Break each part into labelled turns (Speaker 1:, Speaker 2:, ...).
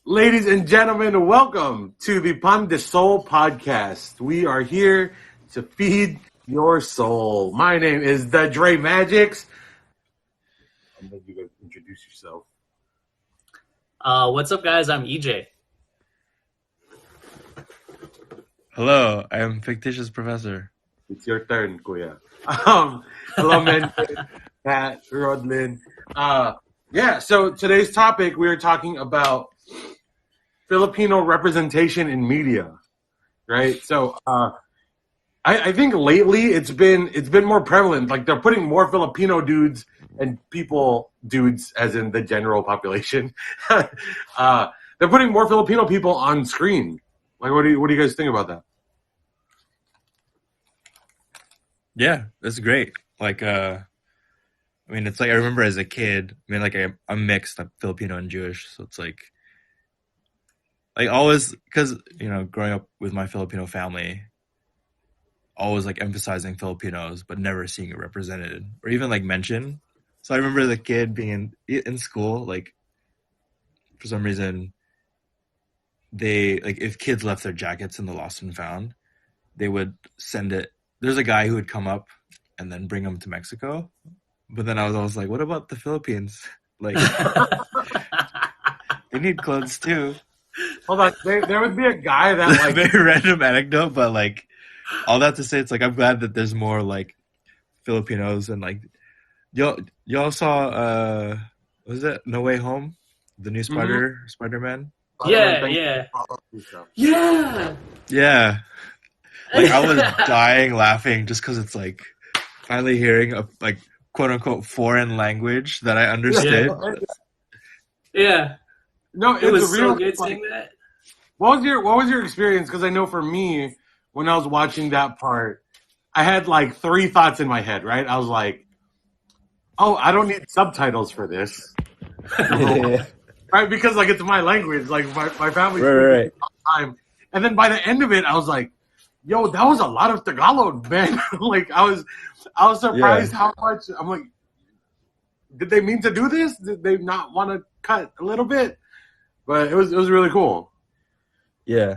Speaker 1: Ladies and gentlemen, welcome to the Pan de Soul podcast. We are here to feed your soul. My name is the Dre Magics. I'm letting you guys introduce yourself.
Speaker 2: What's up, guys? I'm EJ.
Speaker 3: Hello, I am Fictitious Professor.
Speaker 1: It's your turn, Kuya. Hello, men. Pat, Rodlin. So today's topic, we are talking about Filipino representation in media, right? So I think lately it's been more prevalent. Like they're putting more Filipino dudes and dudes as in the general population. They're putting more Filipino people on screen. Like, what do you guys think about that?
Speaker 3: Yeah, that's great. Like, it's like I remember as a kid. I'm mixed. I'm Filipino and Jewish, so it's like always because growing up with my Filipino family, always like emphasizing Filipinos, but never seeing it represented or even like mentioned. So I remember as a kid being in school, like for some reason, they like if kids left their jackets in the lost and found, they would send it. There's a guy who would come up and then bring them to Mexico. But then I was always like, what about the Philippines? Like, they need clothes too.
Speaker 1: Hold on, there would be a guy that like
Speaker 3: very random anecdote, but like all that to say, it's like I'm glad that there's more like Filipinos and like y'all saw was it No Way Home, the new Spider-Man?
Speaker 2: Yeah.
Speaker 3: Like I was dying laughing just because it's like finally hearing a like quote unquote foreign language that I understood.
Speaker 2: Yeah.
Speaker 1: No,
Speaker 2: it was so good seeing that.
Speaker 1: What was your experience? Because I know for me, when I was watching that part, I had like three thoughts in my head. Right, I was like, "Oh, I don't need subtitles for this." Right, because like it's my language, like my family
Speaker 3: right.
Speaker 1: all the time. And then by the end of it, I was like, "Yo, that was a lot of Tagalog, man!" Like I was surprised how much. I'm like, did they mean to do this? Did they not want to cut a little bit? But it was really cool.
Speaker 3: Yeah.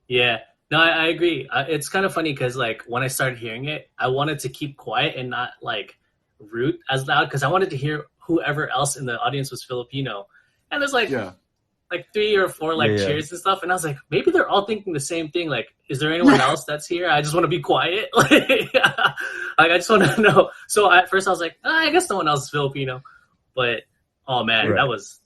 Speaker 2: No, I agree. It's kind of funny because like when I started hearing it, I wanted to keep quiet and not like root as loud because I wanted to hear whoever else in the audience was Filipino. And there's like 3 or 4 cheers and stuff, and I was like, maybe they're all thinking the same thing. Like, is there anyone else that's here? I just want to be quiet. Like I just want to know. So at first I was like, I guess no one else is Filipino. But oh man, that was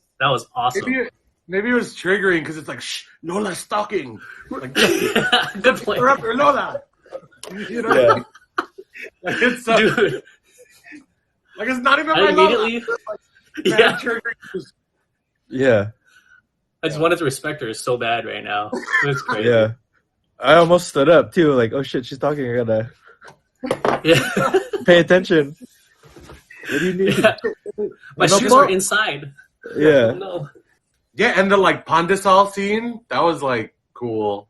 Speaker 2: awesome.
Speaker 1: Maybe it was triggering because it's like, shh, Lola's talking. Like,
Speaker 2: good point.
Speaker 1: Lola. You know,
Speaker 3: yeah.
Speaker 1: like it's dude. Like it's not even
Speaker 2: I
Speaker 1: my
Speaker 2: immediately.
Speaker 1: Lola.
Speaker 3: Yeah.
Speaker 2: I just wanted to respect her so bad right now. It's crazy.
Speaker 3: Yeah. I almost stood up too. Like, oh shit, she's talking. I gotta pay attention. What do you need?
Speaker 2: Yeah. My shoes were inside.
Speaker 3: Yeah.
Speaker 2: Oh, no.
Speaker 1: Yeah, and the like Pandesal scene, that was like cool.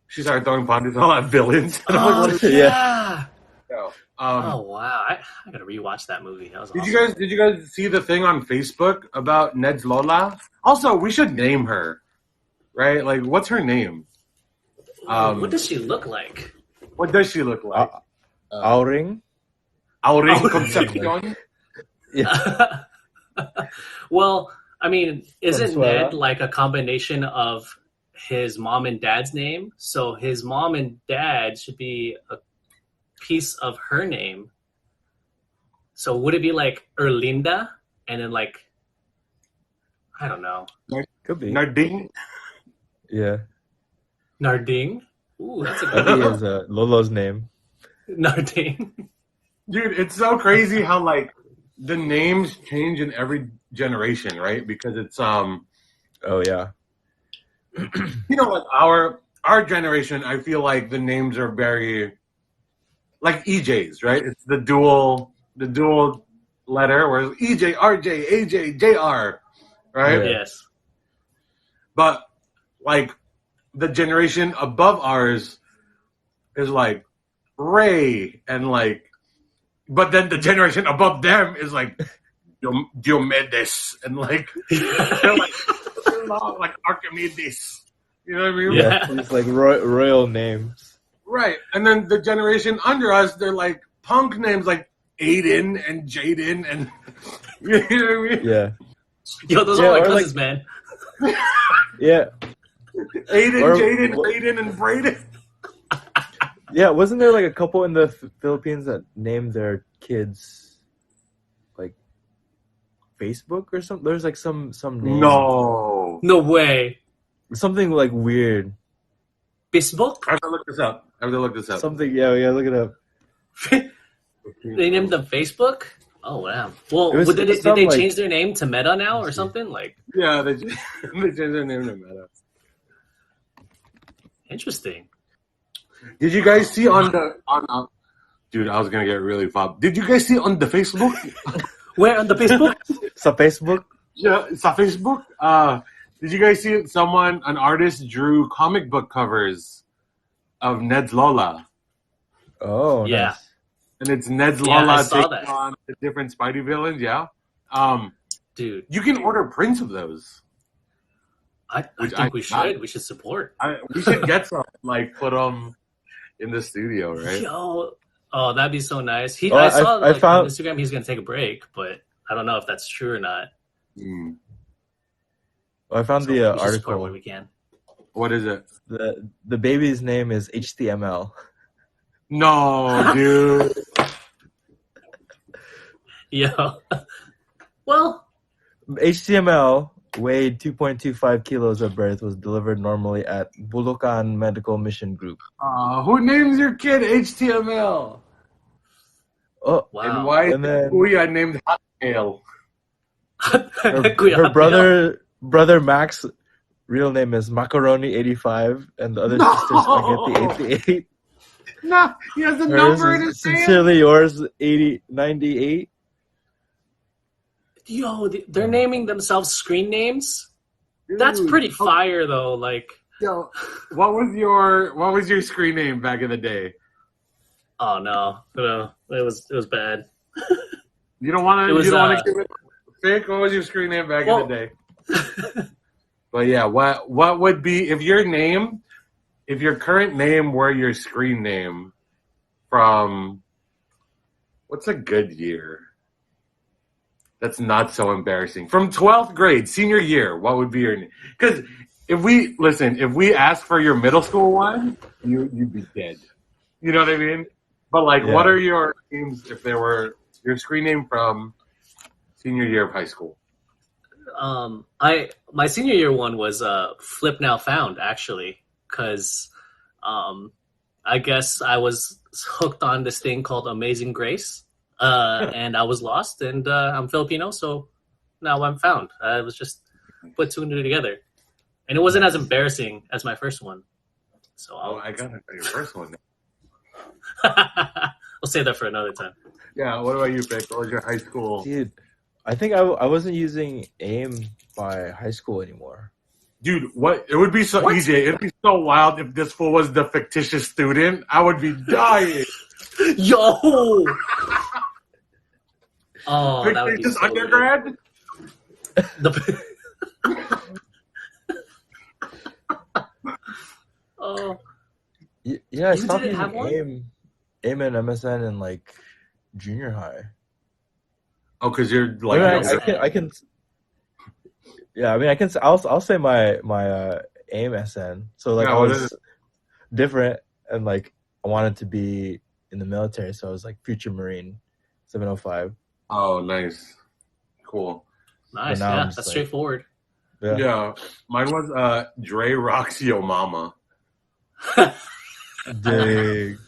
Speaker 1: She started throwing Pandesal at villains.
Speaker 2: Yeah.
Speaker 1: Oh
Speaker 2: wow! I gotta rewatch that movie. That was awesome.
Speaker 1: Did you guys see the thing on Facebook about Ned's Lola? Also, we should name her, right? Like, what's her name?
Speaker 2: What does she look like?
Speaker 1: What does she look like?
Speaker 3: Auring
Speaker 1: Concepcion.
Speaker 3: Yeah.
Speaker 2: Well, I mean, isn't
Speaker 3: Consuela?
Speaker 2: Ned like a combination of his mom and dad's name? So his mom and dad should be a piece of her name. So would it be like Erlinda and then like I don't know.
Speaker 3: Could be.
Speaker 1: Narding.
Speaker 3: Yeah.
Speaker 2: Narding? Ooh, that's a
Speaker 3: I
Speaker 2: good
Speaker 3: think
Speaker 2: name.
Speaker 3: is Lolo's name.
Speaker 2: Narding.
Speaker 1: Dude, it's so crazy how like the names change in every generation, right? Because it's
Speaker 3: Oh yeah.
Speaker 1: you know, like our generation, I feel like the names are very like EJs, right? It's the dual letter, whereas EJ, RJ, AJ, JR, right?
Speaker 3: Yeah.
Speaker 2: Yes.
Speaker 1: But like the generation above ours is like Ray and like, but then the generation above them is like Diomedes and like they're like Archimedes. You know what I mean?
Speaker 3: Yeah, it's like royal names.
Speaker 1: Right. And then the generation under us, they're like punk names like Aiden and Jaden and you know what I mean?
Speaker 3: Yeah,
Speaker 2: Yo, those
Speaker 3: Yeah,
Speaker 2: are my
Speaker 3: or,
Speaker 2: cousins,
Speaker 3: like-
Speaker 2: man.
Speaker 3: yeah,
Speaker 1: Aiden,
Speaker 3: Or-
Speaker 1: Jaden, Aiden, and Braden.
Speaker 3: yeah. Wasn't there like a couple in the Philippines that named their kids like Facebook or something? There's like some name.
Speaker 1: No.
Speaker 2: No way.
Speaker 3: Something like weird.
Speaker 2: Facebook?
Speaker 1: I have to look this up.
Speaker 3: Something. Yeah, look it up.
Speaker 2: They named them Facebook? Oh, wow. Well,
Speaker 3: It was-
Speaker 2: did
Speaker 3: it was
Speaker 2: they
Speaker 3: some, like-
Speaker 2: change their name to Meta now or something? Like,
Speaker 1: Yeah, they changed their name to Meta.
Speaker 2: interesting.
Speaker 1: Did you guys see on dude, I was gonna get really fobbed. Did you guys see on the Facebook?
Speaker 2: Where on the Facebook?
Speaker 3: Sa Facebook.
Speaker 1: Yeah, it's on Facebook. Did you guys see it? An artist drew comic book covers of Ned's Lola.
Speaker 3: Oh,
Speaker 2: Yeah.
Speaker 3: nice.
Speaker 1: And it's Ned's
Speaker 2: Yeah, I
Speaker 1: Lola
Speaker 2: saw
Speaker 1: taking
Speaker 2: that.
Speaker 1: on the different Spidey villains, yeah.
Speaker 2: Dude,
Speaker 1: You can order prints of those.
Speaker 2: I
Speaker 1: Which
Speaker 2: think
Speaker 1: I-
Speaker 2: we should. We should support.
Speaker 1: We should get some, like put them in the studio, right?
Speaker 2: Yo, oh, that'd be so nice.
Speaker 3: Oh,
Speaker 2: I saw
Speaker 3: I found-
Speaker 2: on Instagram he's gonna take a break, but I don't know if that's true or not.
Speaker 1: Mm.
Speaker 3: I found
Speaker 2: So
Speaker 3: the
Speaker 2: we should support
Speaker 3: article.
Speaker 2: where we can.
Speaker 1: What is it?
Speaker 3: The baby's name is HTML.
Speaker 1: No, dude.
Speaker 2: Yo, well,
Speaker 3: HTML weighed 2.25 kilos at birth, was delivered normally at Bulacan Medical Mission Group.
Speaker 1: Who names your kid HTML?
Speaker 3: Oh,
Speaker 2: wow.
Speaker 1: And why
Speaker 3: And then-
Speaker 1: Kuya named Hotmail?
Speaker 3: her brother Max, real name is Macaroni85, and the other
Speaker 1: No!
Speaker 3: sister Spaghetti88.
Speaker 1: No, he has a
Speaker 3: Hers
Speaker 1: number in
Speaker 3: is
Speaker 1: his name.
Speaker 3: sincerely yours 98.
Speaker 2: Yo, they're naming themselves screen names. That's
Speaker 1: Dude.
Speaker 2: pretty fire, though. Like,
Speaker 1: Yo, what was your screen name back in the day?
Speaker 2: oh no, it was bad.
Speaker 1: You don't want
Speaker 2: It
Speaker 1: to.
Speaker 2: was,
Speaker 1: You don't want to give it. Vic, what was your screen name back in the day? But yeah, what would be if your current name were your screen name from? What's a good year? That's not so embarrassing. From 12th grade, senior year, what would be your name? Because if we ask for your middle school one, you'd be dead. You know what I mean? But like,
Speaker 3: Yeah.
Speaker 1: what are your names if they were your screen name from senior year of high school?
Speaker 2: My senior year one was Flip Now Found, actually, because I guess I was hooked on this thing called Amazing Grace, and I was lost, and I'm Filipino, so now I'm found. I was just put two and two together, and it wasn't as embarrassing as my first one. So
Speaker 1: I gotta know your first one.
Speaker 2: I'll save that for another time.
Speaker 1: Yeah. What about you, Vic? What was your high school?
Speaker 3: Dude, I think I wasn't using AIM by high school anymore.
Speaker 1: Dude, what? It would be so
Speaker 2: What?
Speaker 1: easy. It'd be so wild if this fool was the fictitious student. I would be dying.
Speaker 2: Yo! Oh, that would be
Speaker 1: Fictitious
Speaker 2: so weird.
Speaker 1: undergrad?
Speaker 2: The- oh,
Speaker 3: Yeah, I
Speaker 2: You
Speaker 3: stopped
Speaker 2: didn't have
Speaker 3: using AIM and MSN in like junior high.
Speaker 1: Oh, because you're like,
Speaker 3: I, mean,
Speaker 2: younger.
Speaker 3: I can. Yeah, I mean, I can. I'll say my AIM SN. So like
Speaker 1: Yeah,
Speaker 3: I
Speaker 1: what
Speaker 3: was
Speaker 1: is
Speaker 3: different, and like I wanted to be in the military, so I was like Future Marine, 705.
Speaker 1: oh, nice, cool.
Speaker 2: nice.
Speaker 3: now I'm
Speaker 2: Yeah,
Speaker 3: just
Speaker 2: that's
Speaker 3: like-
Speaker 2: straightforward.
Speaker 1: Yeah, mine was Dre Rocks Yo Mama.
Speaker 3: Dig.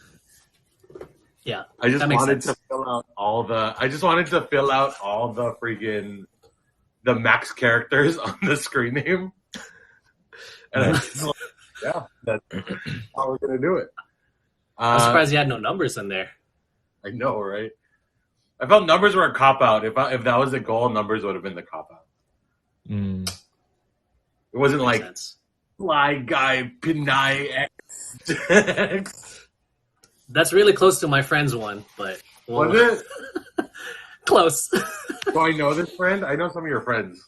Speaker 2: Yeah,
Speaker 1: I just
Speaker 2: That makes
Speaker 1: wanted
Speaker 2: sense.
Speaker 1: to fill out all the. I just wanted to fill out all the freaking the max characters on the screen name. And I was like, yeah, that's how we're gonna do it.
Speaker 2: I'm surprised you had no numbers in there.
Speaker 1: I know, right? I felt numbers were a cop out. If that was the goal, numbers would have been the cop out.
Speaker 3: Mm.
Speaker 1: It wasn't
Speaker 2: Makes
Speaker 1: like
Speaker 2: sense.
Speaker 1: Fly Guy Pinay X.
Speaker 2: That's really close to my friend's one, but
Speaker 1: Was it?
Speaker 2: Close.
Speaker 1: Do I know this friend? I know some of your friends.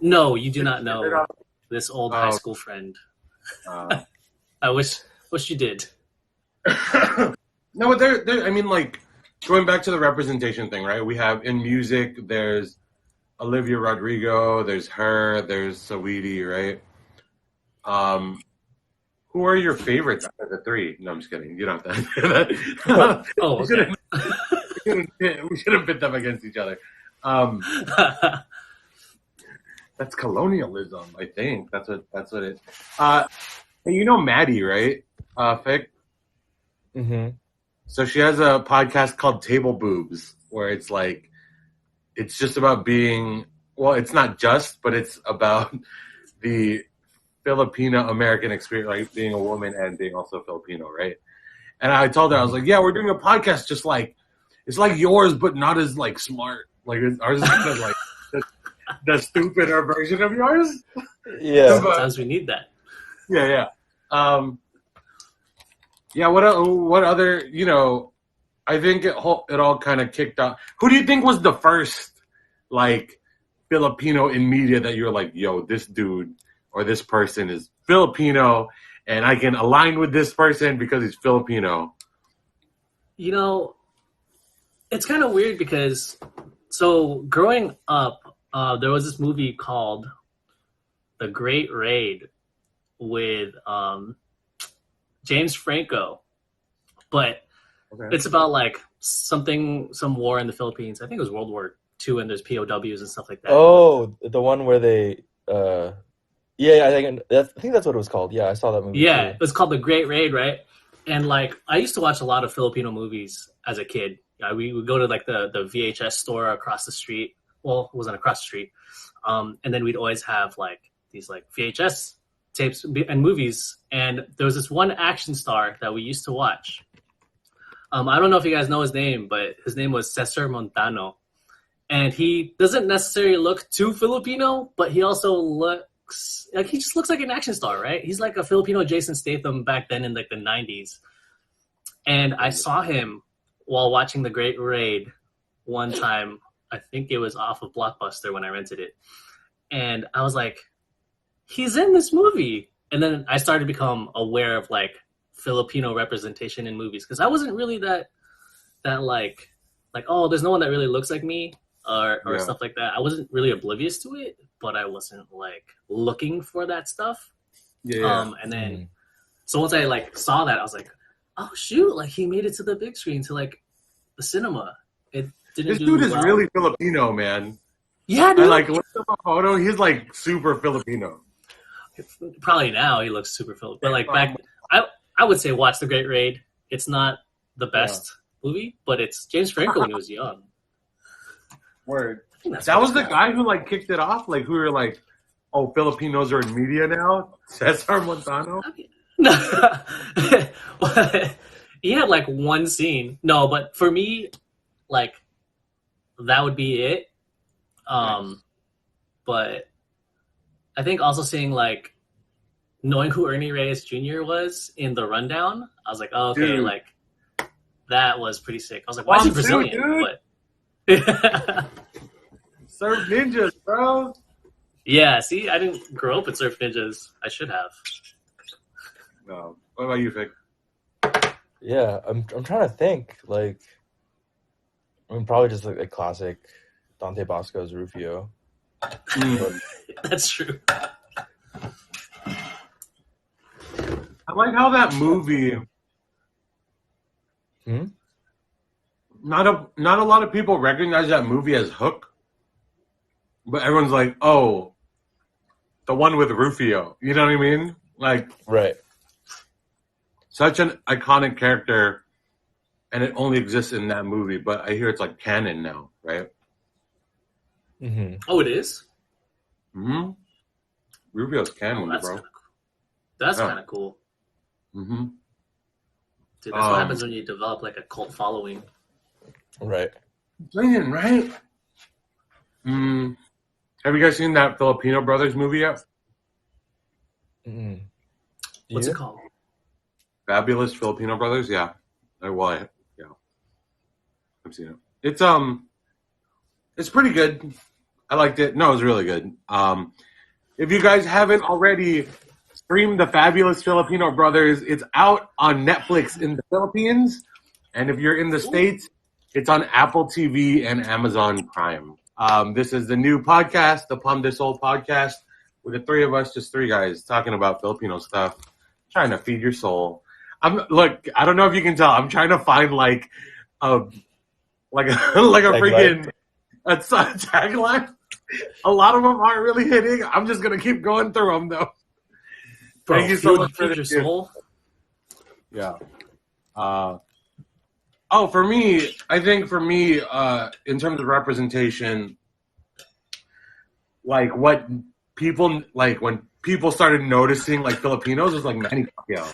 Speaker 2: No, you do not know this old high
Speaker 1: Oh.
Speaker 2: school friend.
Speaker 1: Uh,
Speaker 2: I wish you did.
Speaker 1: no, but there. I mean, like going back to the representation thing, right? We have in music. There's Olivia Rodrigo. There's her. There's Saweetie, right? Who are your favorites out of the three? No, I'm just kidding. You don't have to. that.
Speaker 2: Oh, okay.
Speaker 1: We shouldn't pit them against each other. That's colonialism, I think. That's what it. Hey, you know Maddie, right? Fick.
Speaker 3: Mm-hmm.
Speaker 1: So she has a podcast called Table Boobs, where it's like, it's just about being. Well, it's not just, but it's about the Filipino American experience, like being a woman and being also Filipino, right? And I told her, I was like, yeah, we're doing a podcast just like, it's like yours, but not as like smart. Like ours is kind of like the stupider version of yours.
Speaker 3: Yeah.
Speaker 2: Sometimes we need that.
Speaker 1: Yeah. Yeah. What other? You know, I think it all kind of kicked off. Who do you think was the first like Filipino in media that you're like, yo, this dude or this person is Filipino, and I can align with this person because he's Filipino?
Speaker 2: You know, it's kind of weird because, so growing up, there was this movie called The Great Raid with James Franco, but
Speaker 1: Okay.
Speaker 2: it's about like some war in the Philippines. I think it was World War II, and there's POWs and stuff like that.
Speaker 3: Oh, the one where they. Yeah, I think that's what it was called. Yeah, I saw that movie.
Speaker 2: Yeah,
Speaker 3: too.
Speaker 2: it's called The Great Raid, right? And like, I used to watch a lot of Filipino movies as a kid. We would go to like the VHS store across the street. Well, it wasn't across the street. And then we'd always have like these like VHS tapes and movies. And there was this one action star that we used to watch. I don't know if you guys know his name, but his name was Cesar Montano. And he doesn't necessarily look too Filipino, but he also looks like, he just looks like an action star, right? He's like a Filipino Jason Statham back then in like the 90s. And I saw him while watching The Great Raid one time. I think it was off of Blockbuster when I rented it. And I was like, he's in this movie. And then I started to become aware of like Filipino representation in movies, because I wasn't really that like, oh, there's no one that really looks like me or
Speaker 1: Yeah.
Speaker 2: stuff like that. I wasn't really oblivious to it, but I wasn't like looking for that stuff.
Speaker 1: Yeah.
Speaker 2: And then, so once I like saw that, I was like, oh shoot, like he made it to the big screen, to like the cinema. It didn't
Speaker 1: This
Speaker 2: do
Speaker 1: dude is
Speaker 2: well.
Speaker 1: really Filipino, man.
Speaker 2: Yeah,
Speaker 1: I
Speaker 2: dude.
Speaker 1: like look at the photo. He's like super Filipino.
Speaker 2: Probably now he looks super Filipino, but like back, I would say watch The Great Raid. It's not the best movie, but it's James Franco when he was young.
Speaker 1: Word.
Speaker 2: I think that's
Speaker 1: That
Speaker 2: what
Speaker 1: was
Speaker 2: it's
Speaker 1: the
Speaker 2: called.
Speaker 1: guy who like kicked it off. Like who were like, oh, Filipinos are in media now. Cesar Montano.
Speaker 2: No. He had like one scene. No, but for me, like that would be it. But I think also seeing like, knowing who Ernie Reyes Jr. was in The Rundown, I was like, oh, okay,
Speaker 1: Dude.
Speaker 2: like that was pretty sick. I was like, why is he
Speaker 1: Dude,
Speaker 2: Brazilian?
Speaker 1: dude.
Speaker 2: But
Speaker 1: Surf Ninjas, bro.
Speaker 2: yeah, see, I didn't grow up with Surf Ninjas. I should have.
Speaker 1: No. What about you, Vic?
Speaker 3: Yeah, I'm trying to think. Like, I mean, probably just like a classic Dante Bosco's Rufio.
Speaker 2: That's true.
Speaker 1: I like how that movie. Not a lot of people recognize that movie as Hook, but everyone's like, oh, the one with Rufio. You know what I mean? Like,
Speaker 3: Right.
Speaker 1: such an iconic character, and it only exists in that movie. But I hear it's like canon now, right?
Speaker 3: Mm-hmm.
Speaker 2: Oh, it is?
Speaker 1: Mm-hmm. Rufio's canon,
Speaker 2: That's
Speaker 1: bro.
Speaker 2: kind of cool. That's
Speaker 1: Yeah.
Speaker 2: kind of cool.
Speaker 1: Mm-hmm.
Speaker 2: Dude, that's what happens when you develop like a cult following.
Speaker 3: Right.
Speaker 1: Brilliant, right? Have you guys seen that Filipino Brothers movie yet?
Speaker 3: Mm-hmm.
Speaker 2: What's it called?
Speaker 1: Fabulous Filipino Brothers? Yeah. I've seen it. It's It's pretty good. I liked it. No, it was really good. If you guys haven't already streamed The Fabulous Filipino Brothers, it's out on Netflix in the Philippines. And if you're in the States, it's on Apple TV and Amazon Prime. This is the new podcast, the Plum de Soul podcast, with the three of us, just three guys, talking about Filipino stuff, trying to feed your soul. Look, I don't know if you can tell, I'm trying to find like a freaking tagline. A lot of them aren't really hitting. I'm just gonna keep going through them though.
Speaker 2: Bro,
Speaker 1: Thank you so much
Speaker 2: feed
Speaker 1: for
Speaker 2: your
Speaker 1: the gift.
Speaker 2: soul.
Speaker 1: Yeah. For me, I think in terms of representation, like what people like when people started noticing like Filipinos was like Manny Pacquiao.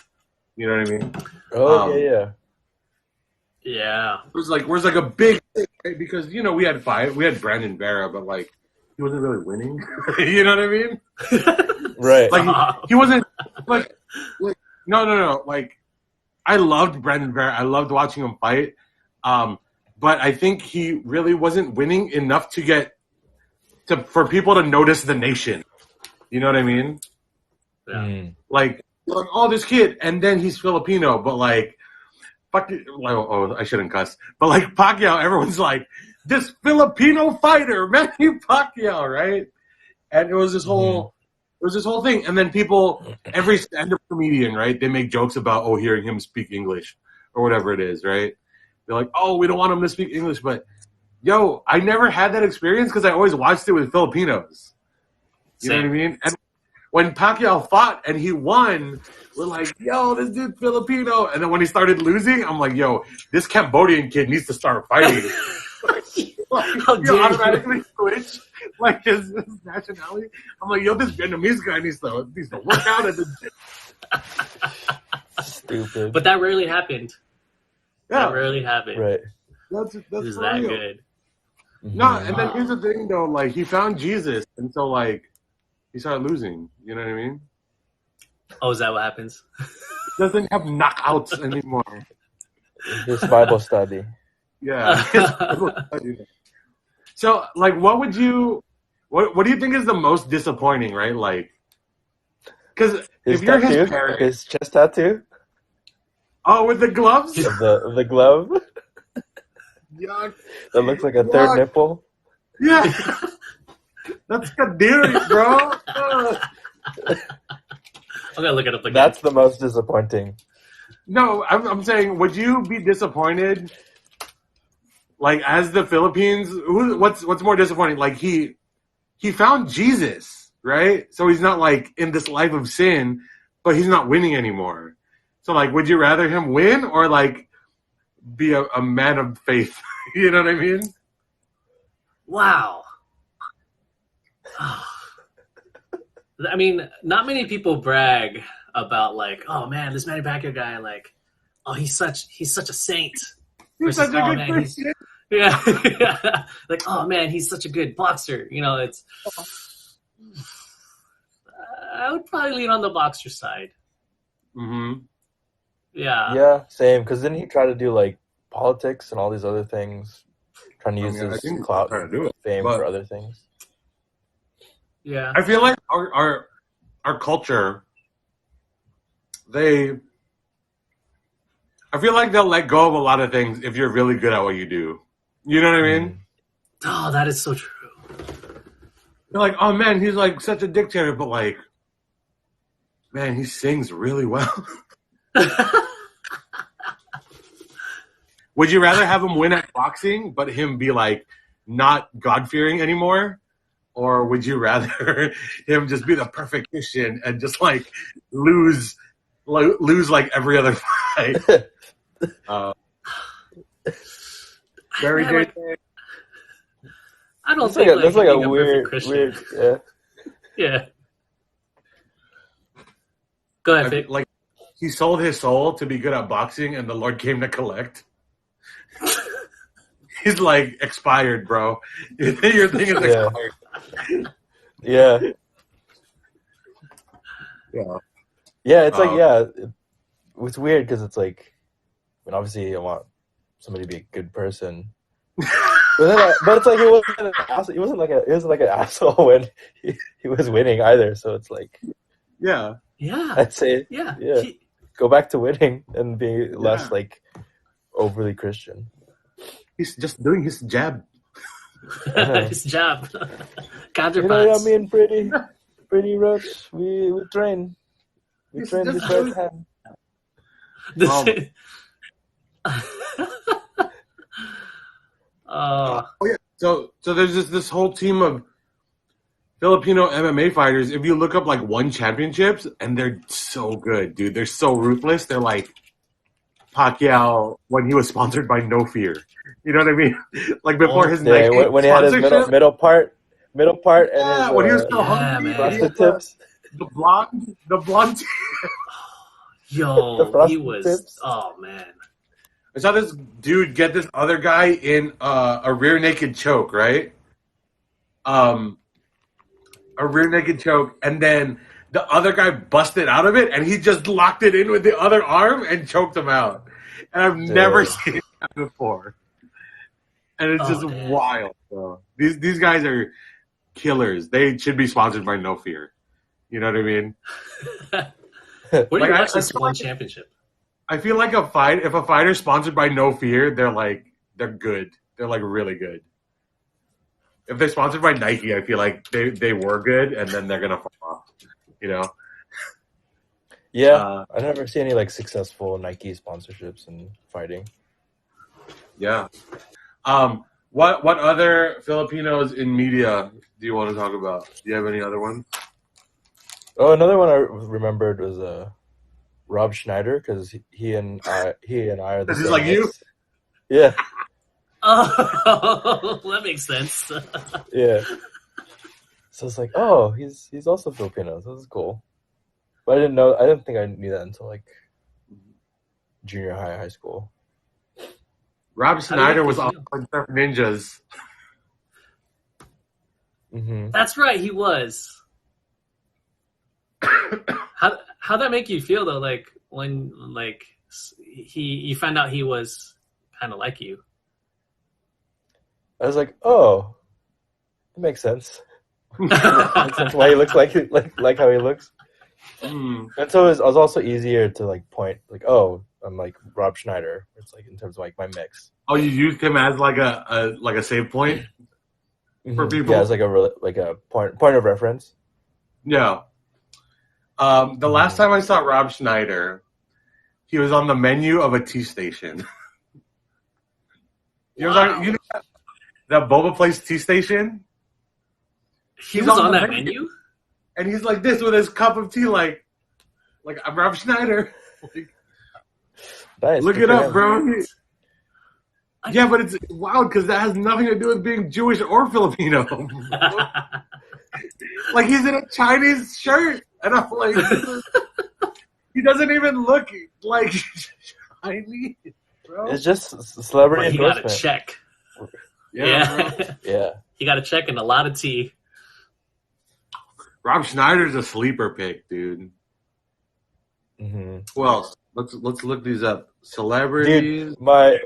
Speaker 1: You know what I mean?
Speaker 4: Oh yeah.
Speaker 2: Yeah.
Speaker 1: It was like a big thing, right? Because we had Brandon Vera, but like he wasn't really winning. You know what I mean?
Speaker 4: Right.
Speaker 1: Like he wasn't like no. Like I loved Brandon Vera. I loved watching him fight. But I think he really wasn't winning enough for people to notice the nation. You know what I mean?
Speaker 2: Yeah.
Speaker 1: Like oh, this kid, and then he's Filipino, but like I shouldn't cuss. But like Pacquiao, everyone's like, this Filipino fighter, Manny Pacquiao, right? And it was this whole thing. And then every stand-up comedian, right? They make jokes about hearing him speak English or whatever it is, right? They're like, oh, we don't want him to speak English, but I never had that experience because I always watched it with Filipinos. You know what I mean? And when Pacquiao fought and he won, we're like, yo, this dude Filipino. And then when he started losing, I'm like, yo, this Cambodian kid needs to start fighting.
Speaker 2: How dare you.
Speaker 1: Automatically switch like his nationality. I'm like, yo, this Vietnamese guy needs to work out at the gym.
Speaker 4: Stupid.
Speaker 2: But that rarely happened.
Speaker 1: Yeah,
Speaker 2: That rarely happened.
Speaker 4: Right.
Speaker 1: that's
Speaker 2: It was
Speaker 1: for
Speaker 2: that
Speaker 1: real.
Speaker 2: good.
Speaker 1: No, and then here's the thing though, like he found Jesus, and so like he started losing. You know what I mean?
Speaker 2: Oh, is that what happens?
Speaker 1: He doesn't have knockouts anymore.
Speaker 4: This Bible study.
Speaker 1: Yeah. So, like, what do you think is the most disappointing, right? Like, because
Speaker 4: His
Speaker 1: if you're his
Speaker 4: tattoo,
Speaker 1: parent,
Speaker 4: his chest tattoo
Speaker 1: with the gloves,
Speaker 4: of the glove
Speaker 1: yuck.
Speaker 4: that looks like a
Speaker 1: Yuck.
Speaker 4: third nipple.
Speaker 1: Yeah, that's Kadiri, bro.
Speaker 2: I'm gonna look it up again.
Speaker 4: That's the most disappointing.
Speaker 1: No, I'm saying, would you be disappointed? Like, as the Philippines, what's more disappointing? Like, he found Jesus, right? So he's not like in this life of sin, but he's not winning anymore. So like, would you rather him win or like be a man of faith? You know what I mean?
Speaker 2: Wow. I mean, not many people brag about like, oh man, this Manny Pacquiao guy, like, oh he's such a saint.
Speaker 1: He's
Speaker 2: Versus,
Speaker 1: such a
Speaker 2: oh,
Speaker 1: good
Speaker 2: man,
Speaker 1: Christian.
Speaker 2: Yeah. Like, oh man, he's such a good boxer. It's. I would probably lean on the boxer side.
Speaker 1: Mm-hmm.
Speaker 2: Yeah.
Speaker 4: Yeah, same. Because then he tried to do like politics and all these other things, trying to use
Speaker 1: I
Speaker 4: his
Speaker 1: think he's
Speaker 4: clout
Speaker 1: trying to do
Speaker 4: and
Speaker 1: it,
Speaker 4: fame
Speaker 1: but-
Speaker 4: for other things.
Speaker 2: Yeah.
Speaker 1: I feel like our culture, I feel like they'll let go of a lot of things if you're really good at what you do. You know what I mean?
Speaker 2: Oh, that is so true.
Speaker 1: You're like, oh man, he's like such a dictator, but like, man, he sings really well. Would you rather have him win at boxing, but him be like not God-fearing anymore? Or would you rather him just be the perfect Christian and just like lose like every other fight? Very
Speaker 2: Man,
Speaker 1: good.
Speaker 2: like, I don't
Speaker 4: That's
Speaker 2: think
Speaker 4: like a
Speaker 2: being a
Speaker 4: weird,
Speaker 2: perfect
Speaker 4: weird.
Speaker 2: Christian.
Speaker 4: Yeah.
Speaker 2: Yeah. Go ahead, Vic.
Speaker 1: Like he sold his soul to be good at boxing, and the Lord came to collect. He's like expired, bro. Your thing is
Speaker 4: Yeah.
Speaker 1: expired.
Speaker 4: Yeah.
Speaker 1: Yeah.
Speaker 4: Yeah, it's like, it's weird because it's like, I mean, obviously I want somebody to be a good person, But it's like he wasn't an asshole. He wasn't like an asshole when he was winning either. So it's like
Speaker 1: Yeah.
Speaker 2: Yeah,
Speaker 4: I'd say
Speaker 2: yeah.
Speaker 4: yeah. Go back to winning and be less
Speaker 1: Yeah.
Speaker 4: like overly Christian.
Speaker 1: He's just doing his jab.
Speaker 2: His job.
Speaker 4: You know
Speaker 2: Counterpunch.
Speaker 4: what I mean? Pretty Roach. We train. We
Speaker 1: He's
Speaker 4: train
Speaker 1: just
Speaker 4: this right
Speaker 1: doing-
Speaker 4: hand.
Speaker 2: Oh,
Speaker 1: So there's just this whole team of Filipino MMA fighters. If you look up like one championships, and they're so good, dude. They're so ruthless. They're like Pacquiao when he was sponsored by No Fear. You know what I mean? Like before his
Speaker 4: Yeah,
Speaker 1: Nike
Speaker 4: when he had his
Speaker 1: sponsorship.
Speaker 4: middle part, and
Speaker 1: Yeah,
Speaker 4: his
Speaker 1: when he was still
Speaker 2: Yeah,
Speaker 1: hungry,
Speaker 2: man.
Speaker 1: he had
Speaker 4: frosted tips.
Speaker 1: the blonde.
Speaker 2: yo,
Speaker 4: The
Speaker 2: he
Speaker 4: frosted
Speaker 2: was.
Speaker 4: tips.
Speaker 2: Oh man.
Speaker 1: I saw this dude get this other guy in a rear naked choke, right? A rear naked choke, and then the other guy busted out of it, and he just locked it in with the other arm and choked him out. And I've never seen that before. And it's just
Speaker 2: damn.
Speaker 1: wild. Bro. These guys are killers. They should be sponsored by No Fear. You know what I mean?
Speaker 2: Where do
Speaker 1: Like,
Speaker 2: you
Speaker 1: I-
Speaker 2: watch
Speaker 1: I
Speaker 2: this
Speaker 1: feel
Speaker 2: one
Speaker 1: like-
Speaker 2: championship?
Speaker 1: I feel like if a fighter's sponsored by No Fear, they're good. They're like really good. If they're sponsored by Nike, I feel like they were good, and then they're gonna fall off. You know?
Speaker 4: Yeah, I never see any like successful Nike sponsorships in fighting.
Speaker 1: Yeah. What other Filipinos in media do you want to talk about? Do you have any other ones?
Speaker 4: Oh, another one I remembered was Rob Schneider because he and I are the
Speaker 1: Is he
Speaker 4: same
Speaker 1: like you?
Speaker 4: race. Yeah,
Speaker 2: Oh, that makes sense.
Speaker 4: yeah. So it's like, oh, he's also Filipino. So this is cool. But I didn't think I knew that until like junior high school.
Speaker 1: Rob
Speaker 2: How do
Speaker 1: Schneider
Speaker 2: you
Speaker 1: was
Speaker 2: feel?
Speaker 1: also in Surf Ninjas.
Speaker 4: Mm-hmm.
Speaker 2: That's right, he was. How that make you feel though? Like when like you found out he was kind of like you.
Speaker 4: I was like, oh, it makes sense. Makes sense why he looks like how he looks.
Speaker 1: Mm.
Speaker 4: And so it was also easier to like point like, oh, I'm like Rob Schneider. It's like in terms of like my mix.
Speaker 1: Oh, you used him as like a save point? For people?
Speaker 4: Yeah, it's like a point of reference.
Speaker 1: Yeah. The last time I saw Rob Schneider, he was on the menu of a tea station. You know that Boba Place tea station?
Speaker 2: He
Speaker 1: He's
Speaker 2: was
Speaker 1: on
Speaker 2: on
Speaker 1: the
Speaker 2: that
Speaker 1: menu.
Speaker 2: menu.
Speaker 1: And he's like this with his cup of tea, like I'm Rob Schneider. Like,
Speaker 4: Nice.
Speaker 1: look
Speaker 4: good
Speaker 1: it
Speaker 4: for
Speaker 1: up,
Speaker 4: him.
Speaker 1: bro. Yeah, but it's wild because that has nothing to do with being Jewish or Filipino. Like he's in a Chinese shirt, and I'm like, he doesn't even look like Chinese, bro.
Speaker 4: It's just celebrity
Speaker 2: But he got a
Speaker 4: endorsement.
Speaker 2: check.
Speaker 1: Yeah, bro.
Speaker 4: Yeah.
Speaker 2: He got a check and a lot of tea.
Speaker 1: Rob Schneider's a sleeper pick, dude.
Speaker 4: Mm-hmm.
Speaker 1: Who else? Let's look these up. Celebrities.
Speaker 4: Dude,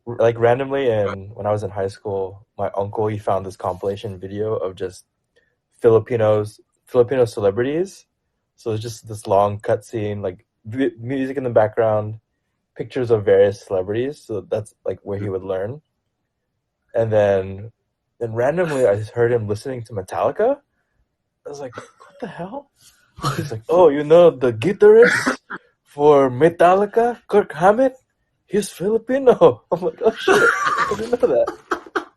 Speaker 4: like randomly, and when I was in high school, my uncle he found this compilation video of just Filipino celebrities. So it's just this long cutscene, like music in the background, pictures of various celebrities. So that's like where he would learn. And then randomly, I just heard him listening to Metallica. I was like, "What the hell?" He's like, "Oh, you know the guitarist for Metallica, Kirk Hammett? He's Filipino." I'm like, "Oh shit, I didn't know that."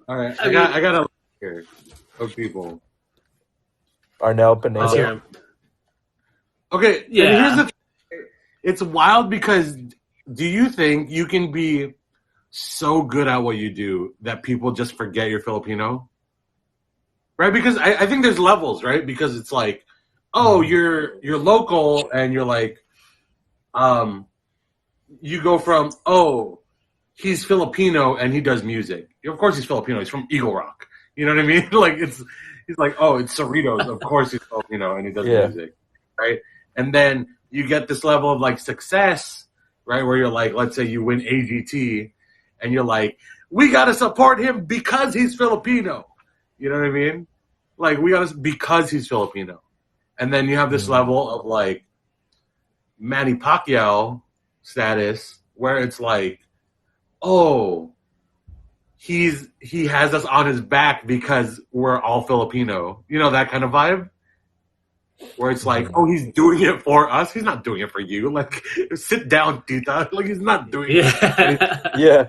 Speaker 1: All right,
Speaker 2: I
Speaker 1: I got a list here of people.
Speaker 4: Arnel
Speaker 2: Let's hear
Speaker 4: Pineda.
Speaker 2: him.
Speaker 1: Okay,
Speaker 2: Yeah.
Speaker 1: And here's the thing. It's wild because do you think you can be so good at what you do that people just forget you're Filipino? Right? Because I think there's levels, right? Because it's like, oh, you're local and you're like, you go from, oh, he's Filipino and he does music. Of course he's Filipino. He's from Eagle Rock. You know what I mean? Like he's like, oh, it's Cerritos. Of course he's Filipino and he does
Speaker 4: Yeah.
Speaker 1: music, right? And then you get this level of like success, right? Where you're like, let's say you win AGT, and you're like, we gotta support him because he's Filipino. You know what I mean? Like we gotta because he's Filipino, and then you have this level of like Manny Pacquiao status where it's like, oh, he has us on his back because we're all Filipino. You know, that kind of vibe? Where it's like, oh, he's doing it for us. He's not doing it for you. Like, sit down, Tita. Like, he's not doing it.
Speaker 2: Yeah.
Speaker 4: Yeah.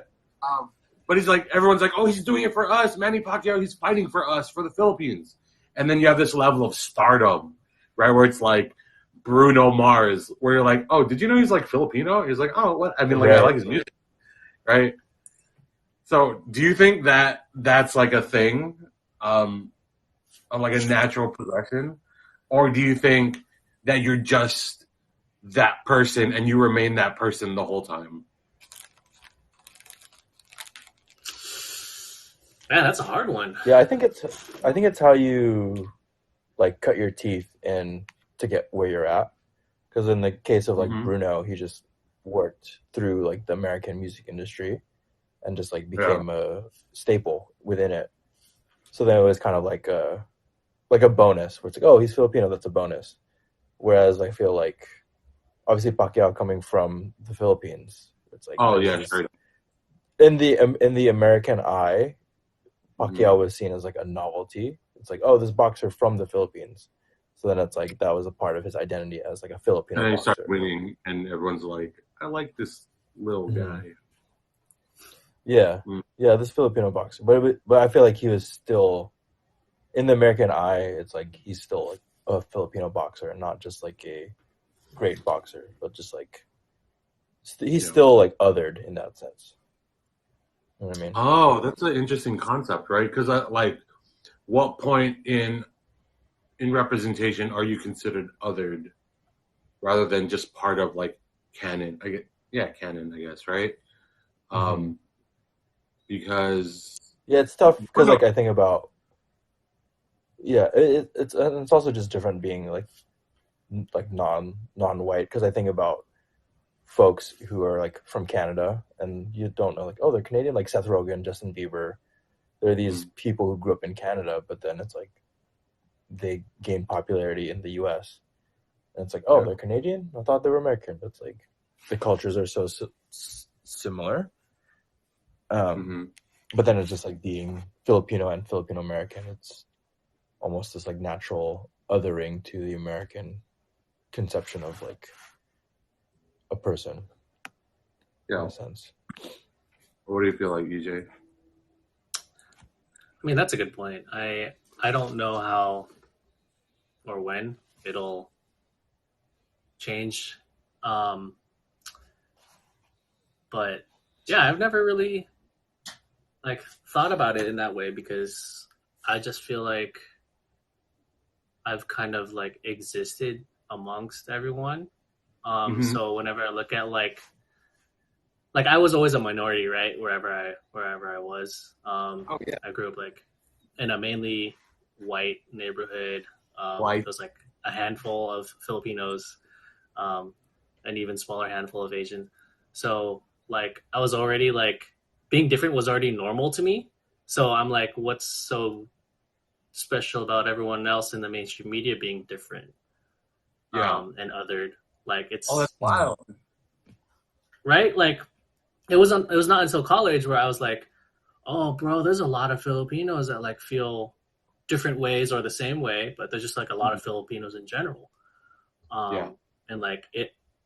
Speaker 1: But he's like, everyone's like, oh, he's doing it for us. Manny Pacquiao, he's fighting for us, for the Philippines. And then you have this level of stardom, right? Where it's like Bruno Mars, where you're like, oh, did you know he's like Filipino? He's like, oh, what? I mean, like, I like his music, right? So do you think that that's like a thing, like a natural progression? Or do you think that you're just that person and you remain that person the whole time?
Speaker 2: Man, that's a hard one.
Speaker 4: Yeah, I think it's how you like cut your teeth in to get where you're at. Because in the case of like Bruno, he just worked through like the American music industry and just like became a staple within it. So then it was kind of like a bonus where it's like, oh, he's Filipino, that's a bonus. Whereas I feel like obviously Pacquiao coming from the Philippines, it's like,
Speaker 1: oh yeah, sure.
Speaker 4: In the American eye, Pacquiao was seen as like a novelty. It's like, oh, this boxer from the Philippines. So then it's like that was a part of his identity as like a Filipino
Speaker 1: and then he
Speaker 4: boxer.
Speaker 1: started winning, and everyone's like, I like this little guy.
Speaker 4: Yeah, yeah, this Filipino boxer. But I feel like he was still in the American eye. It's like he's still like a Filipino boxer, and not just like a great boxer, but just like he's still like othered in that sense. You know what I mean?
Speaker 1: Oh, that's an interesting concept, right? Because like, what point in representation are you considered othered, rather than just part of like canon? Canon, I guess, right? Because
Speaker 4: it's tough because like I think about it's also just different being like non-white, because I think about folks who are like from Canada and you don't know like, oh, they're Canadian, like Seth Rogen, Justin Bieber. They're these people who grew up in Canada, but then it's like they gain popularity in the US. And it's like, oh, they're Canadian? I thought they were American. But it's like the cultures are so similar. But then it's just like being Filipino and Filipino American. It's almost this like natural othering to the American conception of like a person. In a sense.
Speaker 1: What do you feel like, EJ?
Speaker 2: I mean, that's a good point. I don't know how or when it'll change. But yeah, I've never really like thought about it in that way, because I just feel like I've kind of like existed amongst everyone. So whenever I look at like I was always a minority, right? Wherever I was. I grew up like in a mainly white neighborhood. There was like a handful of Filipinos, an even smaller handful of Asian. So like I was already like being different was already normal to me. So I'm like, what's so special about everyone else in the mainstream media being different? And othered? Like it's
Speaker 1: that's wild,
Speaker 2: right? Like it was not until college where I was like, oh, bro, there's a lot of Filipinos that like feel different ways or the same way, but there's just like a lot of Filipinos in general. And like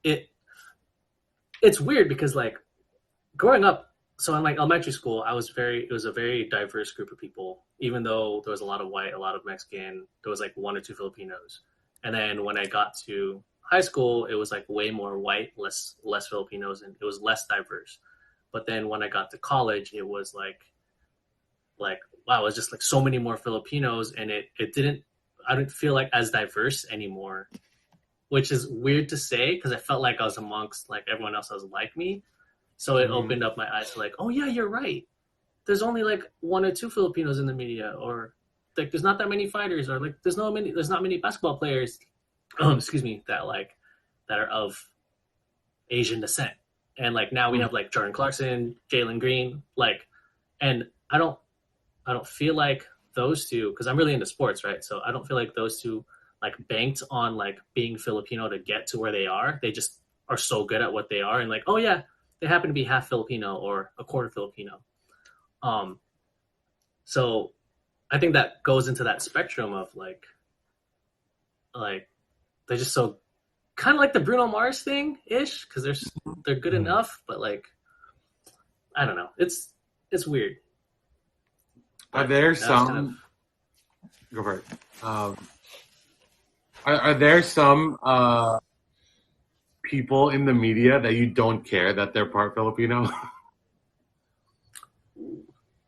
Speaker 2: it's weird because like growing up, so in like elementary school, it was a very diverse group of people. Even though there was a lot of white, a lot of Mexican, there was like one or two Filipinos. And then when I got to high school, it was like way more white, less Filipinos, and it was less diverse. But then when I got to college, it was like wow, it was just like so many more Filipinos, and I didn't feel like as diverse anymore, which is weird to say because I felt like I was amongst like everyone else that was like me. So it opened up my eyes to like, oh yeah, you're right. There's only like one or two Filipinos in the media, or like there's not that many fighters, or like there's not many basketball players, excuse me, that are of Asian descent. and like now we have like Jordan Clarkson, Jalen Green, like, and I don't feel like those two, because I'm really into sports, right? So I don't feel like those two like banked on like being Filipino to get to where they are. They just are so good at what they are, and like, oh yeah, they happen to be half Filipino or a quarter Filipino. So I think that goes into that spectrum of like they're just so kind of like the Bruno Mars thing ish, because they're good enough, but like I don't know, it's weird.
Speaker 1: Are there
Speaker 2: That's
Speaker 1: some?
Speaker 2: kind of-
Speaker 1: Go for it. Are there some people in the media that you don't care that they're part Filipino?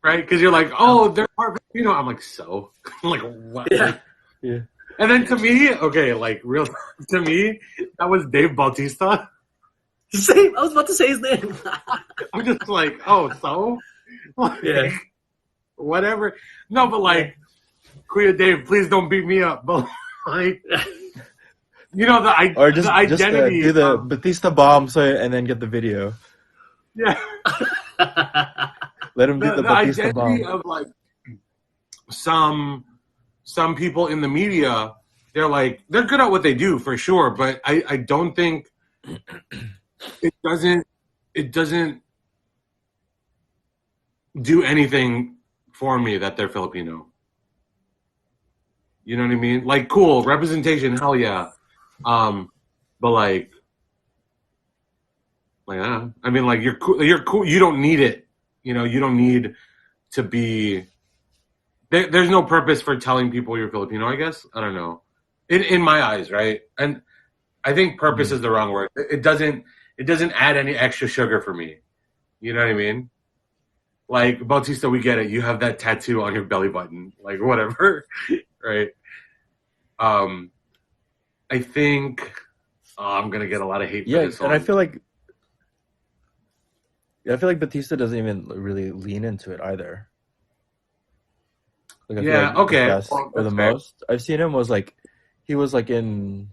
Speaker 1: Right? Because you're like, oh, they're part Filipino. I'm like, so? Like, what?
Speaker 2: Yeah.
Speaker 1: Like,
Speaker 4: Yeah.
Speaker 1: and then to me, okay, like, real to me, that was Dave Bautista.
Speaker 2: Same. I was about to say his name.
Speaker 1: I'm just like, oh, so? Like,
Speaker 2: Yeah.
Speaker 1: whatever. No, but like, Kuya Dave, please don't beat me up. But like, you know,
Speaker 4: Or just
Speaker 1: the identity.
Speaker 4: do the
Speaker 1: of-
Speaker 4: Batista bomb and then get the video.
Speaker 1: yeah.
Speaker 4: Let him do the Batista
Speaker 1: identity
Speaker 4: bomb.
Speaker 1: of like some people in the media, they're like, they're good at what they do for sure, but I don't think it doesn't do anything for me that they're Filipino. You know what I mean? Like, cool representation, hell yeah. But like, I mean, like, you're cool. You're cool. You don't need it. You know, you don't need to be. There's no purpose for telling people you're Filipino, I guess. I don't know. In my eyes, right? And I think purpose is the wrong word. It doesn't add any extra sugar for me. You know what I mean? Like, Bautista, we get it. You have that tattoo on your belly button, like whatever, right? I think I'm gonna get a lot of hate for
Speaker 4: Yeah,
Speaker 1: this song.
Speaker 4: and I feel like Batista doesn't even really lean into it either. Like, I feel
Speaker 1: Yeah,
Speaker 4: like the
Speaker 1: okay.
Speaker 4: best
Speaker 1: Well,
Speaker 4: or the
Speaker 1: that's fair.
Speaker 4: most I've seen him was like he was like in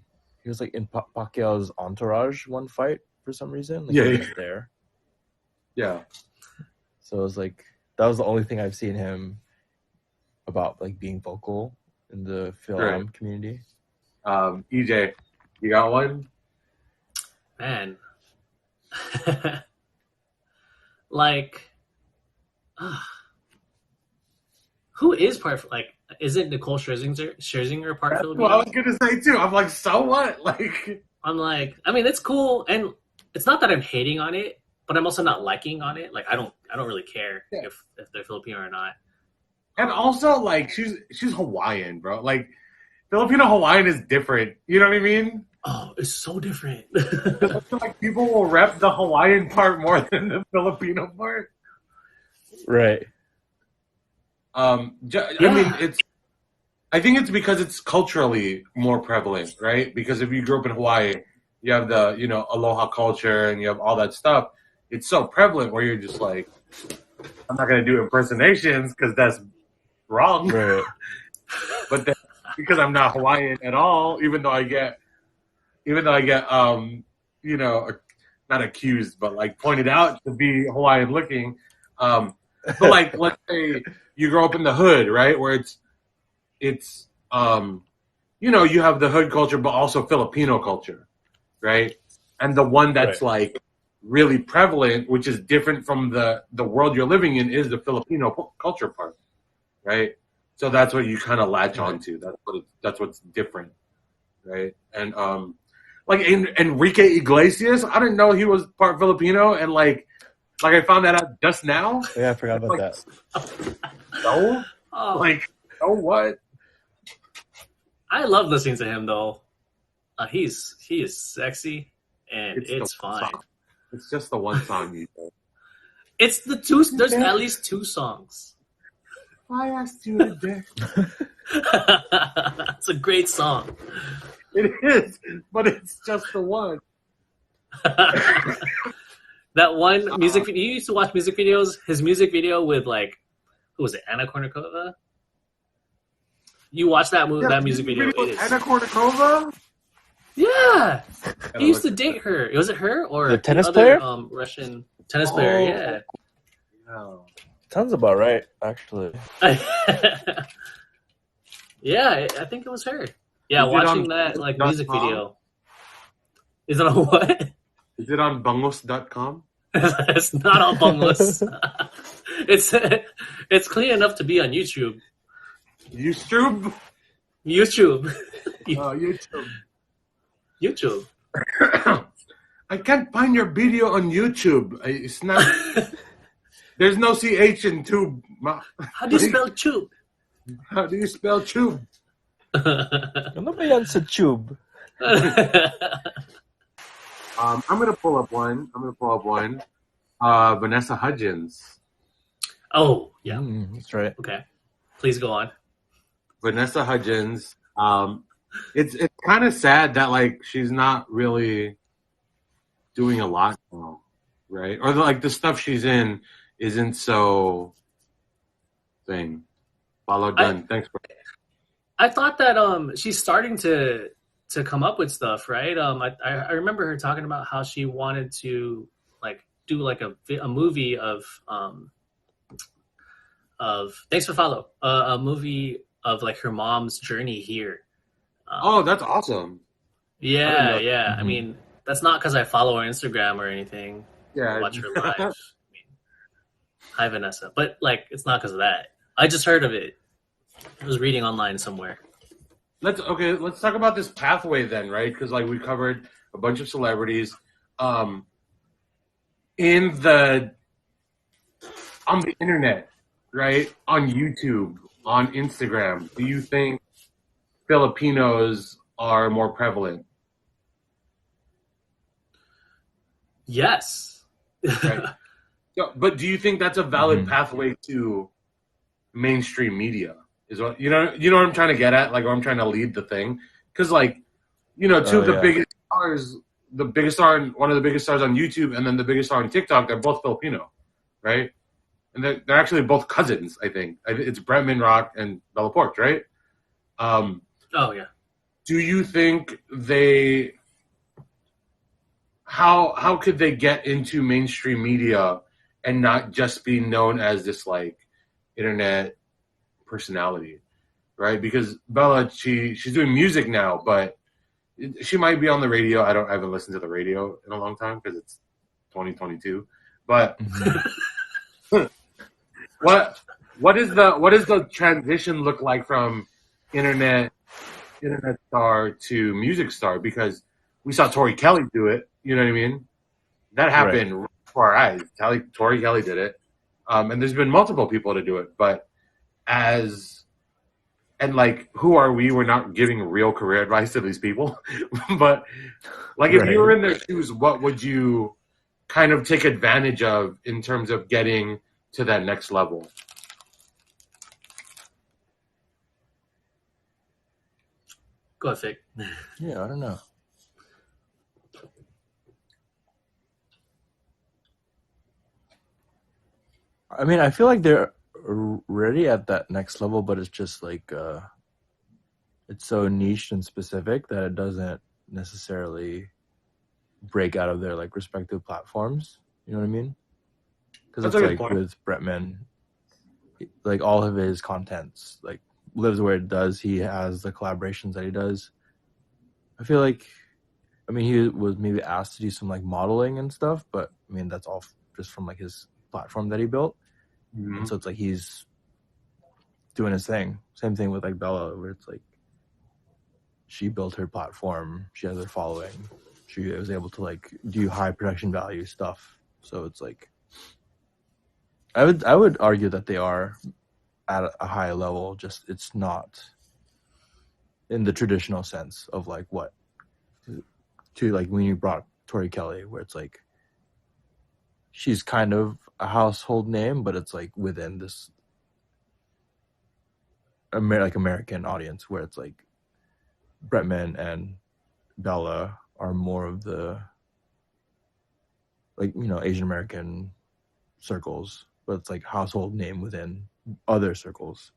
Speaker 4: Pacquiao's entourage one fight for some reason. Like,
Speaker 1: Yeah,
Speaker 4: he was
Speaker 1: yeah.
Speaker 4: just there.
Speaker 1: Yeah.
Speaker 4: So it was like that was the only thing I've seen him about, like, being vocal in the film
Speaker 1: Right.
Speaker 4: community.
Speaker 1: EJ, you got one?
Speaker 2: Man. Like, who is part, like, isn't Nicole Scherzinger part
Speaker 1: That's what I was
Speaker 2: Filipino?
Speaker 1: gonna say too. I'm like, so what? Like,
Speaker 2: I'm like, I mean, it's cool, and it's not that I'm hating on it, but I'm also not liking on it. Like, I don't really care
Speaker 1: Yeah.
Speaker 2: if they're Filipino or not.
Speaker 1: and also like she's Hawaiian, bro. Like, Filipino Hawaiian is different. You know what I mean?
Speaker 2: Oh, it's so different.
Speaker 1: I feel like people will rep the Hawaiian part more than the Filipino part.
Speaker 4: Right.
Speaker 1: I mean,
Speaker 2: Yeah.
Speaker 1: I think it's because it's culturally more prevalent, right? Because if you grew up in Hawaii, you have the, aloha culture and you have all that stuff. It's so prevalent where you're just like, I'm not going to do impersonations because that's wrong.
Speaker 4: Right.
Speaker 1: But then, because I'm not Hawaiian at all, even though I get, not accused, but like pointed out to be Hawaiian looking. But like, let's say you grow up in the hood, right? Where it's you have the hood culture, but also Filipino culture, right? And the one that's like really prevalent, which is different from the world you're living in, is the Filipino culture part, right? So that's what you kind of latch onto. That's what's different, right? And like Enrique Iglesias, I didn't know he was part Filipino, and like I found that out just now.
Speaker 4: Yeah, I forgot about
Speaker 1: Like,
Speaker 4: that.
Speaker 1: No,
Speaker 2: Oh,
Speaker 1: like, oh what?
Speaker 2: I love listening to him though. He is sexy, and
Speaker 1: the
Speaker 2: it's
Speaker 1: one
Speaker 2: fine.
Speaker 1: song. It's just the one song you know.
Speaker 2: It's the two. There's at least two songs.
Speaker 1: I asked you today.
Speaker 2: It's a great song.
Speaker 1: It is, but it's just the one.
Speaker 2: That one music video. You used to watch music videos. His music video with, like, who was it? Anna Kournikova. You watch that music video. It is,
Speaker 1: Anna Kournikova?
Speaker 2: yeah. He used to date her. Was it her or
Speaker 4: The tennis
Speaker 2: other
Speaker 4: player?
Speaker 2: Russian tennis player? Yeah.
Speaker 1: No.
Speaker 4: Sounds about right, actually.
Speaker 2: Yeah, I think it was her. Yeah,
Speaker 1: Is it
Speaker 2: watching
Speaker 1: on
Speaker 2: that like music
Speaker 1: bangos.com?
Speaker 2: video. Is it on what?
Speaker 1: Is it on bangos.com?
Speaker 2: It's not on Bungles. It's clean enough to be on YouTube.
Speaker 1: YouTube?
Speaker 2: YouTube.
Speaker 1: YouTube.
Speaker 2: YouTube.
Speaker 1: I can't find your video on YouTube. It's not. There's no CH in tube.
Speaker 2: How do you spell tube?
Speaker 1: How do you spell tube?
Speaker 4: Nobody on tube.
Speaker 1: I'm gonna pull up one. Vanessa Hudgens.
Speaker 2: Oh, yeah.
Speaker 4: That's right.
Speaker 2: Okay. Please go on.
Speaker 1: Vanessa Hudgens. It's kind of sad that like she's not really doing a lot now, right? Or like the stuff she's in isn't so thing. Follow done. Thanks for.
Speaker 2: I thought that she's starting to come up with stuff, right? I remember her talking about how she wanted to like do like a movie of thanks for follow a movie of like her mom's journey here.
Speaker 1: Oh, that's awesome.
Speaker 2: Yeah, yeah.
Speaker 4: Mhm.
Speaker 2: I mean, that's not because I follow her Instagram or anything.
Speaker 1: Yeah.
Speaker 2: Watch her live. I mean, hi Vanessa, but like it's not because of that. I just heard of it. I was reading online somewhere.
Speaker 1: Let's talk about this pathway then, right? Because like we covered a bunch of celebrities on the internet, right? On YouTube, on Instagram. Do you think Filipinos are more prevalent?
Speaker 2: Yes.
Speaker 1: Right. But do you think that's a valid pathway to mainstream media? Is what you know what I'm trying to get at, like, or I'm trying to lead the thing, because like, two of the biggest stars, one of the biggest stars on YouTube, and then the biggest star on TikTok, they're both Filipino, right? And they're actually both cousins. I think it's Bretman Rock and Bella Porch, right?
Speaker 2: Oh yeah.
Speaker 1: Do you think how could they get into mainstream media and not just be known as this like internet personality, right? Because Bella, she's doing music now, but she might be on the radio. I haven't listened to the radio in a long time because it's 2022. But what does the transition look like from internet star to music star? Because we saw Tori Kelly do it. You know what I mean? That happened right before our eyes. Tori Kelly did it, and there's been multiple people to do it. But who are we? We're not giving real career advice to these people. But like, if you were in their shoes, what would you kind of take advantage of in terms of getting to that next level?
Speaker 2: Go ahead, Vic.
Speaker 4: Yeah, I don't know. I mean, I feel like they're already at that next level, but it's just like it's so niche and specific that it doesn't necessarily break out of their like respective platforms. You know what I mean? Because it's like with Bretman, like all of his contents like lives where it does. He has the collaborations that he does. I feel like, I mean, he was maybe asked to do some like modeling and stuff, but I mean that's all just from like his platform that he built.
Speaker 1: Mm-hmm.
Speaker 4: And so it's like he's doing his thing. Same thing with like Bella, where it's like she built her platform, she has her following, she was able to like do high production value stuff. So it's like I would argue that they are at a high level, just it's not in the traditional sense of like what to like when you brought Tori Kelly, where it's like she's kind of a household name, but it's like within this American audience, where it's like Bretman and Bella are more of the like, Asian American circles, but it's like household name within other circles.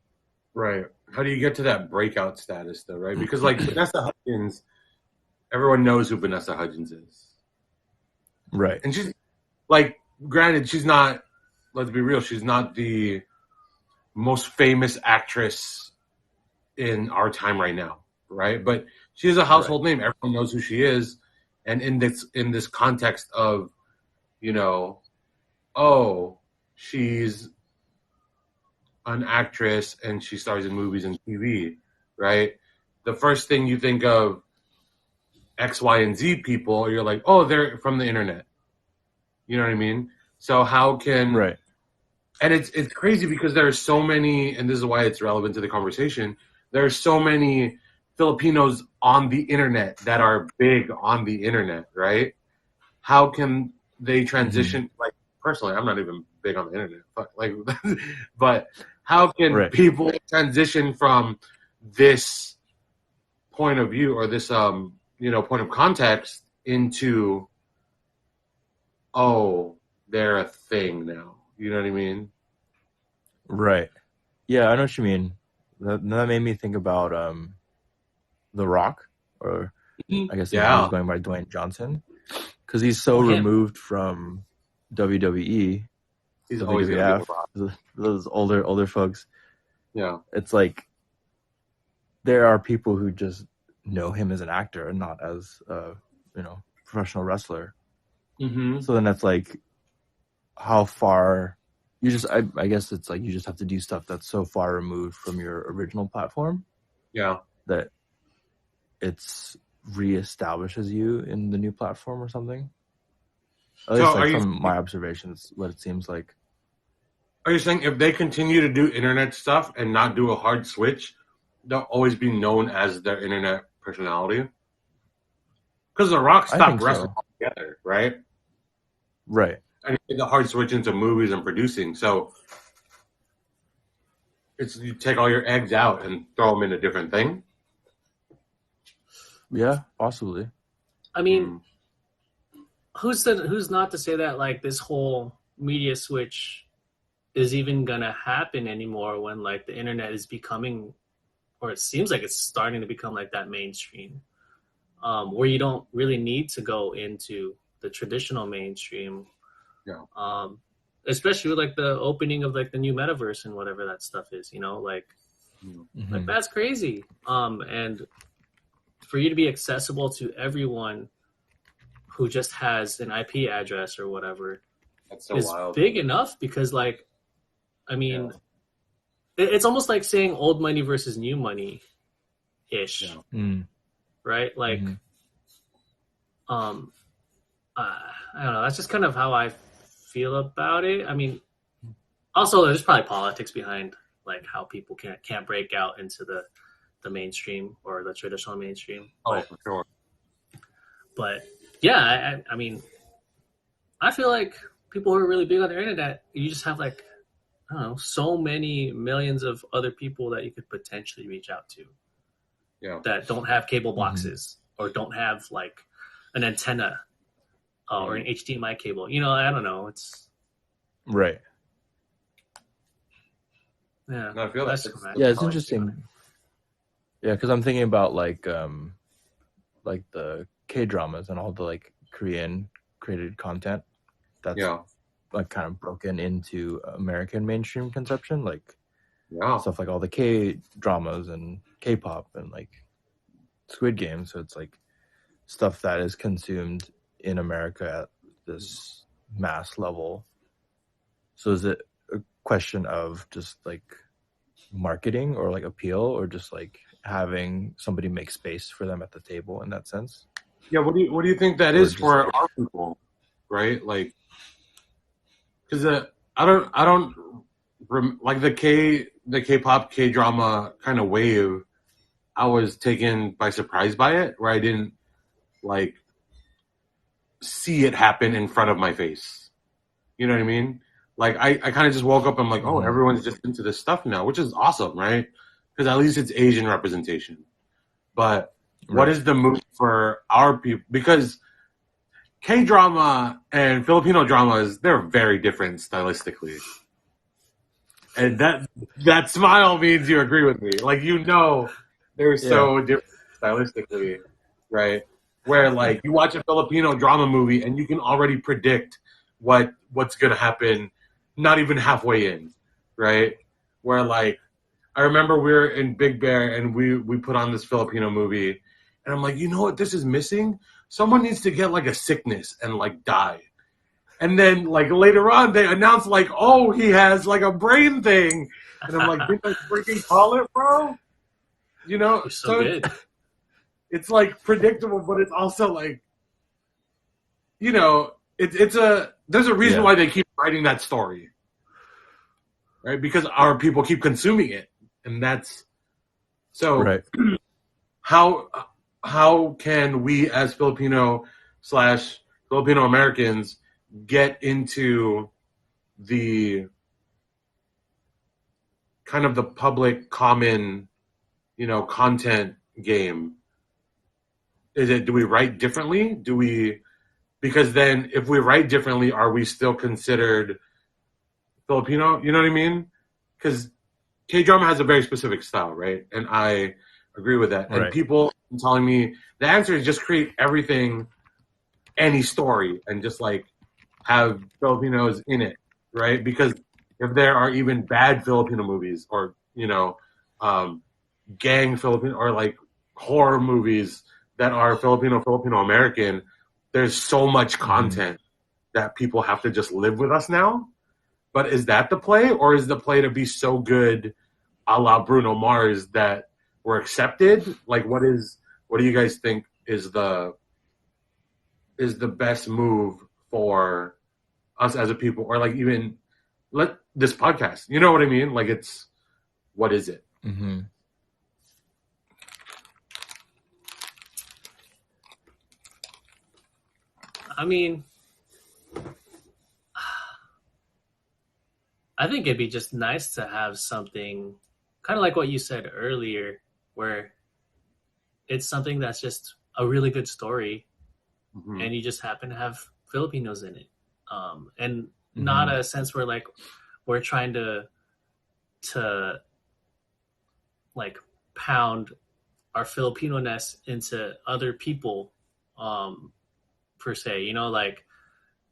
Speaker 1: Right. How do you get to that breakout status though, right? Because like Vanessa Hudgens, everyone knows who Vanessa Hudgens is.
Speaker 3: Right.
Speaker 1: And she's like, granted, she's not, let's be real, she's not the most famous actress in our time right now, right? But she is a household name. Everyone knows who she is. And in this context of, you know, oh, she's an actress and she stars in movies and TV, right? The first thing you think of X, Y, and Z people, you're like, oh, they're from the internet. You know what I mean? So how can
Speaker 3: Right.
Speaker 1: And it's crazy because there are so many, and this is why it's relevant to the conversation. There are so many Filipinos on the internet that are big on the internet, right? How can they transition? Like personally, I'm not even big on the internet, but how can people transition from this point of view or this point of context into, oh, they're a thing now? You know what I mean?
Speaker 3: Right. Yeah, I know what you mean. That made me think about The Rock, or I guess he was going by Dwayne Johnson, because he's so removed from WWE.
Speaker 1: He's always gonna be
Speaker 3: those older folks.
Speaker 1: Yeah,
Speaker 3: it's like there are people who just know him as an actor and not as a professional wrestler.
Speaker 1: Mm-hmm.
Speaker 3: So then that's like how far you just I guess it's like you just have to do stuff that's so far removed from your original platform.
Speaker 1: Yeah.
Speaker 3: That it's reestablishes you in the new platform or something. At least from my observations, what it seems like.
Speaker 1: Are you saying if they continue to do internet stuff and not do a hard switch, they'll always be known as their internet personality? Because The Rock stopped wrestling altogether, right?
Speaker 3: Right.
Speaker 1: And he did the hard switch into movies and producing. So you take all your eggs out and throw them in a different thing.
Speaker 3: Yeah, possibly.
Speaker 2: I mean, who's not to say that like this whole media switch is even gonna happen anymore when like the internet is becoming, or it seems like it's starting to become like that mainstream, where you don't really need to go into the traditional mainstream.
Speaker 1: Yeah.
Speaker 2: Especially with like the opening of like the new metaverse and whatever that stuff is, like that's crazy. And for you to be accessible to everyone who just has an IP address or whatever,
Speaker 1: that's so wild.
Speaker 2: Big enough because like, I mean, it's almost like saying old money versus new money ish, right? Like, I don't know. That's just kind of how I feel about it. I mean, also there's probably politics behind like how people can't break out into the mainstream or the traditional mainstream.
Speaker 1: Oh, for sure.
Speaker 2: But yeah, I mean, I feel like people who are really big on the internet, you just have like, I don't know, so many millions of other people that you could potentially reach out to.
Speaker 1: Yeah.
Speaker 2: That don't have cable boxes or don't have like an antenna or an HDMI cable. I don't know. It's
Speaker 3: right.
Speaker 2: Yeah.
Speaker 1: No, I feel
Speaker 2: that's
Speaker 3: it's interesting. Yeah, because I'm thinking about like the K-dramas and all the like Korean created content that's like kind of broken into American mainstream consumption, like stuff like all the K-dramas and K-pop and like Squid Game. So it's like stuff that is consumed in America at this mass level. So is it a question of just like marketing or like appeal, or just like having somebody make space for them at the table in that sense?
Speaker 1: Yeah, what do you think that is for our people, right? Like, because I don't like the K-pop K-drama kind of wave. I was taken by surprise by it, where I didn't like see it happen in front of my face. You know what I mean? Like I kind of just woke up and I'm like, oh, everyone's just into this stuff now, which is awesome, right? Because at least it's Asian representation. But what is the move for our people? Because K-drama and Filipino dramas, they're very different stylistically. And that smile means you agree with me. Like, they're so different stylistically, right? where like you watch a Filipino drama movie and you can already predict what's gonna happen, not even halfway in, right? Where like I remember we were in Big Bear and we put on this Filipino movie, and I'm like, you know what this is missing? Someone needs to get like a sickness and like die. And then like later on they announce like, oh, he has like a brain thing. And I'm like, didn't I freaking call it, bro? You know,
Speaker 2: You're so good.
Speaker 1: it's like predictable, but it's also like, you know, there's a reason
Speaker 3: Yeah.
Speaker 1: why they keep writing that story, right? Because our people keep consuming it, and that's so.
Speaker 3: Right.
Speaker 1: How can we as Filipino Americans get into the kind of the public common, you know, content game? Do we write differently? Because then if we write differently, are we still considered Filipino? You know what I mean? Because K-drama has a very specific style, right? And I agree with that. And
Speaker 3: Right.
Speaker 1: people telling me the answer is just create everything, any story, and just like have Filipinos in it, right? Because if there are even bad Filipino movies or, you know, gang Filipino or like horror movies that are Filipino American, there's so much content that people have to just live with us now. But is that the play, or is the play to be so good, a la Bruno Mars, that we're accepted? Like, what do you guys think is the best move for us as a people, or like even this podcast? You know what I mean? Like, what is it?
Speaker 3: Mm-hmm.
Speaker 2: I mean, I think it'd be just nice to have something kind of like what you said earlier, where it's something that's just a really good story,
Speaker 1: Mhm.
Speaker 2: and you just happen to have Filipinos in it, and not a sense where like we're trying to like pound our Filipino-ness into other people, per se. You know, like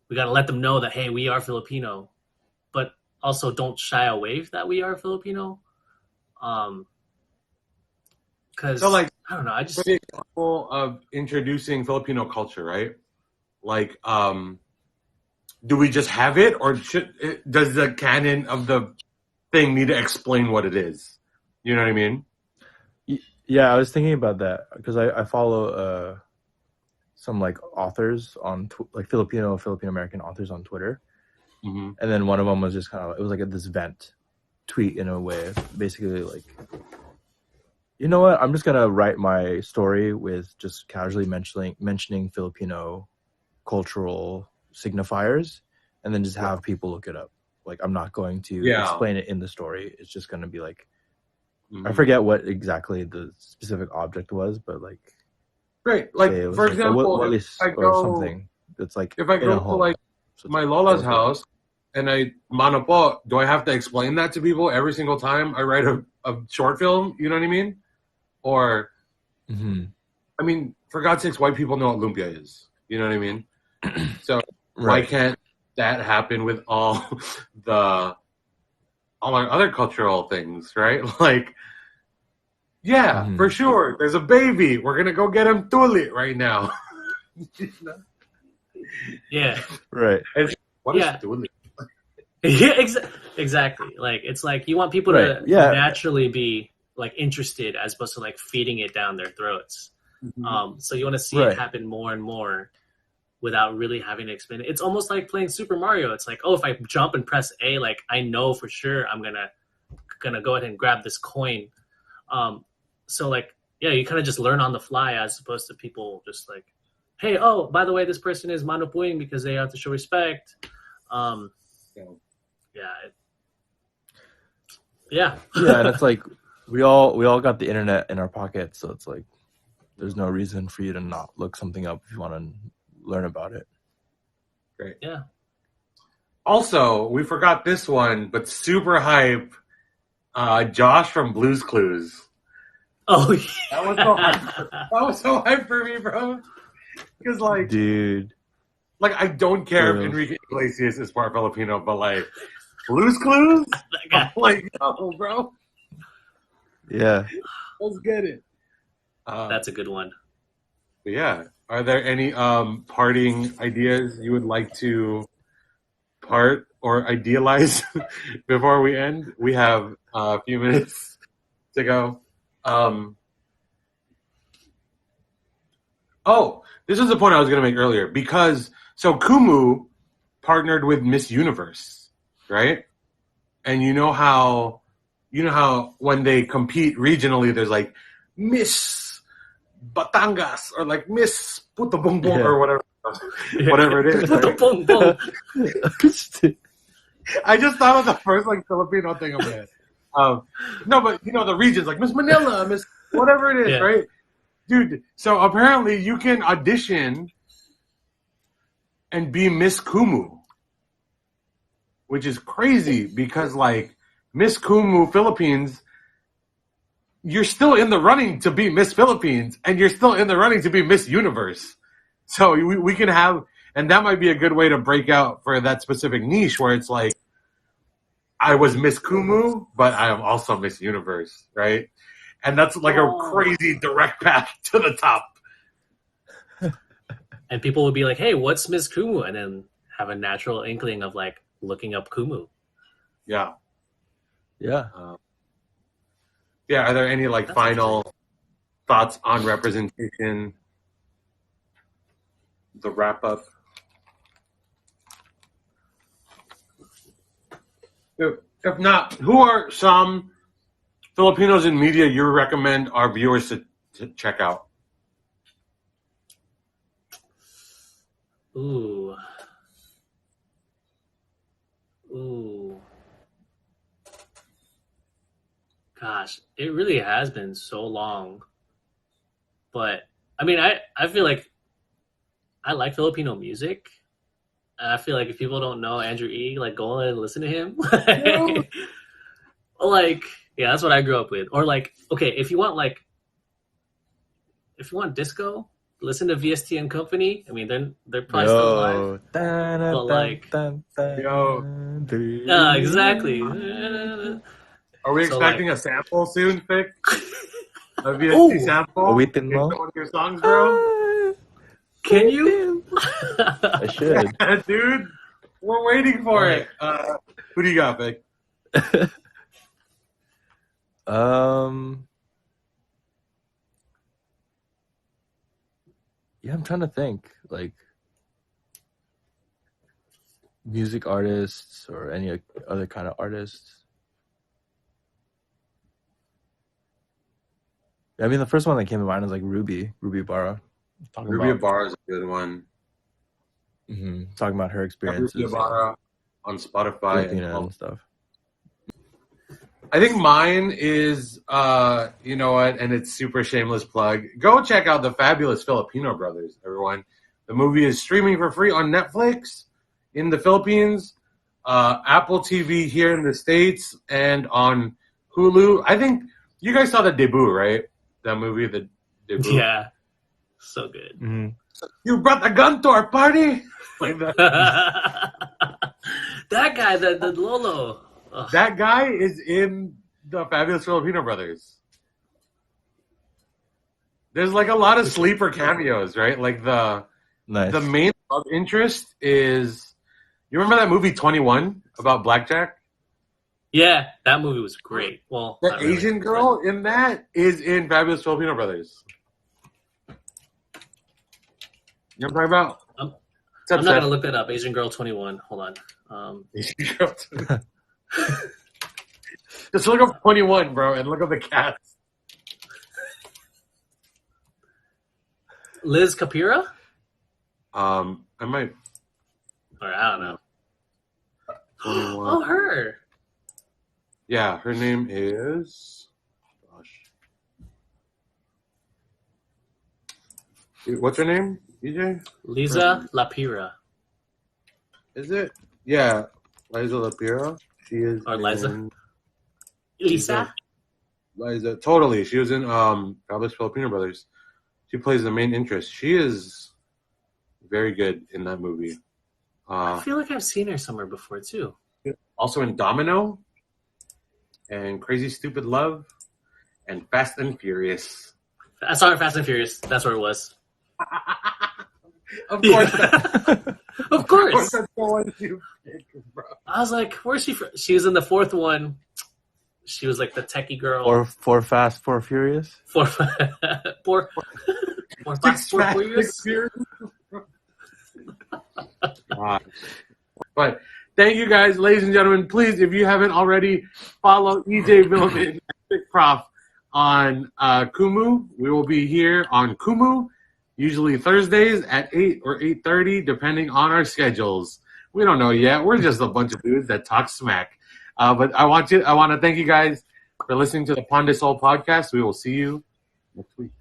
Speaker 2: we got to let them know that, hey, we are Filipino, but also don't shy away that we are Filipino. Because
Speaker 1: So, like,
Speaker 2: I don't know, I
Speaker 1: for
Speaker 2: just
Speaker 1: the example of introducing Filipino culture, right? Like, do we just have it, or does the canon of the thing need to explain what it is? You know what I mean?
Speaker 4: Yeah, I was thinking about that because I follow some like authors on like Filipino American authors on Twitter,
Speaker 1: Mm-hmm.
Speaker 4: and then one of them was just kind of, it was like this vent tweet in a way, basically like, you know what, I'm just gonna write my story with just casually mentioning Filipino cultural signifiers, and then just have people look it up. Like, I'm not going to explain it in the story. It's just gonna be like, I forget what exactly the specific object was, but like,
Speaker 1: Right. Like,
Speaker 4: say it was
Speaker 1: for
Speaker 4: like
Speaker 1: example,
Speaker 4: a
Speaker 1: if I
Speaker 4: or
Speaker 1: go,
Speaker 4: something that's like
Speaker 1: if I
Speaker 4: in a
Speaker 1: go to
Speaker 4: home.
Speaker 1: like
Speaker 4: So it's
Speaker 1: my
Speaker 4: like,
Speaker 1: Lola's
Speaker 4: that was
Speaker 1: house and I mano po, do I have to explain that to people every single time I write a short film? You know what I mean? Or,
Speaker 4: it. Mm-hmm.
Speaker 1: I mean, for God's sakes, white people know what lumpia is. You know what I mean? So why
Speaker 4: Right.
Speaker 1: can't that happen with all our other cultural things, right? Like, yeah,
Speaker 4: Mhm.
Speaker 1: for sure. There's a baby. We're gonna go get him tuli right now.
Speaker 2: yeah.
Speaker 4: Right.
Speaker 1: What is
Speaker 2: Yeah.
Speaker 1: tuli?
Speaker 2: Yeah, exactly. Like, it's like you want people
Speaker 4: Right,
Speaker 2: to
Speaker 4: yeah.
Speaker 2: naturally be like interested as opposed to like feeding it down their throats. So you want to see
Speaker 4: Right.
Speaker 2: it happen more and more without really having to explain it. It's almost like playing Super Mario. It's like, oh, if I jump and press A, like I know for sure I'm gonna go ahead and grab this coin. So like, yeah, you kind of just learn on the fly as opposed to people just like, hey, oh, by the way, this person is manupuing because they have to show respect. Yeah.
Speaker 4: Yeah, and it's like we all got the internet in our pockets, so it's like there's no reason for you to not look something up if you want to learn about it.
Speaker 1: Great.
Speaker 2: Yeah.
Speaker 1: Also, we forgot this one, but super hype. Josh from Blue's Clues.
Speaker 2: Oh, yeah.
Speaker 1: That was so hype. That was so hype for me, bro. Because like
Speaker 3: Dude.
Speaker 1: I don't care if
Speaker 3: Gross.
Speaker 1: Enrique Iglesias is part Filipino, but like Blue's Clues,
Speaker 2: That guy.
Speaker 1: I'm like, no, bro,
Speaker 3: Yeah.
Speaker 1: let's get it.
Speaker 2: That's a good one.
Speaker 1: But yeah, are there any parting ideas you would like to part or idealize before we end? We have a few minutes to go. Oh, this is the point I was going to make earlier because so Kumu partnered with Miss Universe, right? And you know how when they compete regionally, there's like Miss Batangas or like Miss Puto Bong Bong or whatever, whatever it is. Right?
Speaker 2: Boom, boom.
Speaker 1: I just thought of the first like Filipino thing of it. No, but you know the regions like Miss Manila, Miss whatever it is,
Speaker 2: Yeah.
Speaker 1: right? Dude, so apparently you can audition and be Miss Kumu, which is crazy because like Miss Kumu Philippines, you're still in the running to be Miss Philippines and you're still in the running to be Miss Universe. So we can have, and that might be a good way to break out for that specific niche where it's like, I was Miss Kumu, but I am also Miss Universe, right? And that's like a crazy direct path to the top.
Speaker 2: And people would be like, "Hey, what's Miss Kumu?" And then have a natural inkling of like looking up Kumu.
Speaker 1: Yeah.
Speaker 3: Yeah.
Speaker 1: Yeah. Are there any like
Speaker 2: That's
Speaker 1: final thoughts on representation? The wrap up. If not, who are some Filipinos in media you recommend our viewers to check out?
Speaker 2: Ooh. Gosh, it really has been so long. But I mean, I feel like I like Filipino music. I feel like if people don't know Andrew E, like go and listen to him. Like, yeah, that's what I grew up with. Or like, okay, if you want disco, listen to VST and Company. I mean, they're probably still alive. But like, exactly.
Speaker 1: Are we
Speaker 2: So,
Speaker 1: expecting a sample soon, Vic? A VST
Speaker 2: Ooh.
Speaker 1: sample?
Speaker 3: Awitin
Speaker 1: In
Speaker 3: mo?
Speaker 1: one of your songs, bro?
Speaker 2: Can you?
Speaker 3: I should.
Speaker 1: Dude, we're waiting for it. Who do you got, Vic?
Speaker 3: Yeah, I'm trying to think like music artists or any other kind of artists. I mean, the first one that came to mind was like Ruby Barra.
Speaker 1: Ruby Ibarra is a good one.
Speaker 3: Talking about her experiences.
Speaker 1: Ruby Ibarra on Spotify
Speaker 3: Filipina and stuff.
Speaker 1: I think mine is, you know what, and it's super shameless plug. Go check out The Fabulous Filipino Brothers, everyone. The movie is streaming for free on Netflix in the Philippines, Apple TV here in the States, and on Hulu. I think you guys saw The Debut, right? That movie, The Debut.
Speaker 2: Yeah, so good.
Speaker 3: Mm-hmm.
Speaker 1: You brought a gun to our party? Like that.
Speaker 2: That guy, the Lolo. Ugh.
Speaker 1: That guy is in The Fabulous Filipino Brothers. There's like a lot of sleeper cameos, right? Like the main love interest is, you remember that movie 21 about blackjack?
Speaker 2: Yeah, that movie was great. Well,
Speaker 1: The
Speaker 2: not really,
Speaker 1: Asian girl in that is in Fabulous Filipino Brothers. You know what I'm talking about?
Speaker 2: I'm not gonna look that up. Asian Girl 21. Hold on.
Speaker 1: Asian girl. Just look up 21, bro, and look up the cast.
Speaker 2: Liz Capira?
Speaker 1: I might.
Speaker 2: Or I don't know.
Speaker 1: 21.
Speaker 2: Oh, her.
Speaker 1: Yeah, her name is. Gosh. What's her name? EJ?
Speaker 2: Liza Lapira.
Speaker 1: Is it? Yeah, Liza Lapira. She is.
Speaker 2: Or Liza.
Speaker 1: in-
Speaker 2: Lisa?
Speaker 1: Liza, totally. She was in Fabulous Filipino Brothers. She plays the main interest. She is Very good in that movie.
Speaker 2: I feel like I've seen her somewhere before too.
Speaker 1: Also in Domino and Crazy Stupid Love and Fast and Furious.
Speaker 2: I saw her in Fast and Furious. That's where it was.
Speaker 1: Of course,
Speaker 2: Of
Speaker 1: of
Speaker 2: course.
Speaker 1: course that's the one you picked, bro.
Speaker 2: I was like, where's she from? She was in the fourth one. She was like the techie girl.
Speaker 4: Or Four Fast, Four Furious.
Speaker 2: Four Fast, Four Furious.
Speaker 1: God. But thank you guys, ladies and gentlemen. Please, if you haven't already, follow EJ Villman and Prof on Kumu. We will be here on Kumu, usually Thursdays at 8 or 8:30, depending on our schedules. We don't know yet. We're just a bunch of dudes that talk smack. But I want to thank you guys for listening to the Pon de Sol podcast. We will see you next week.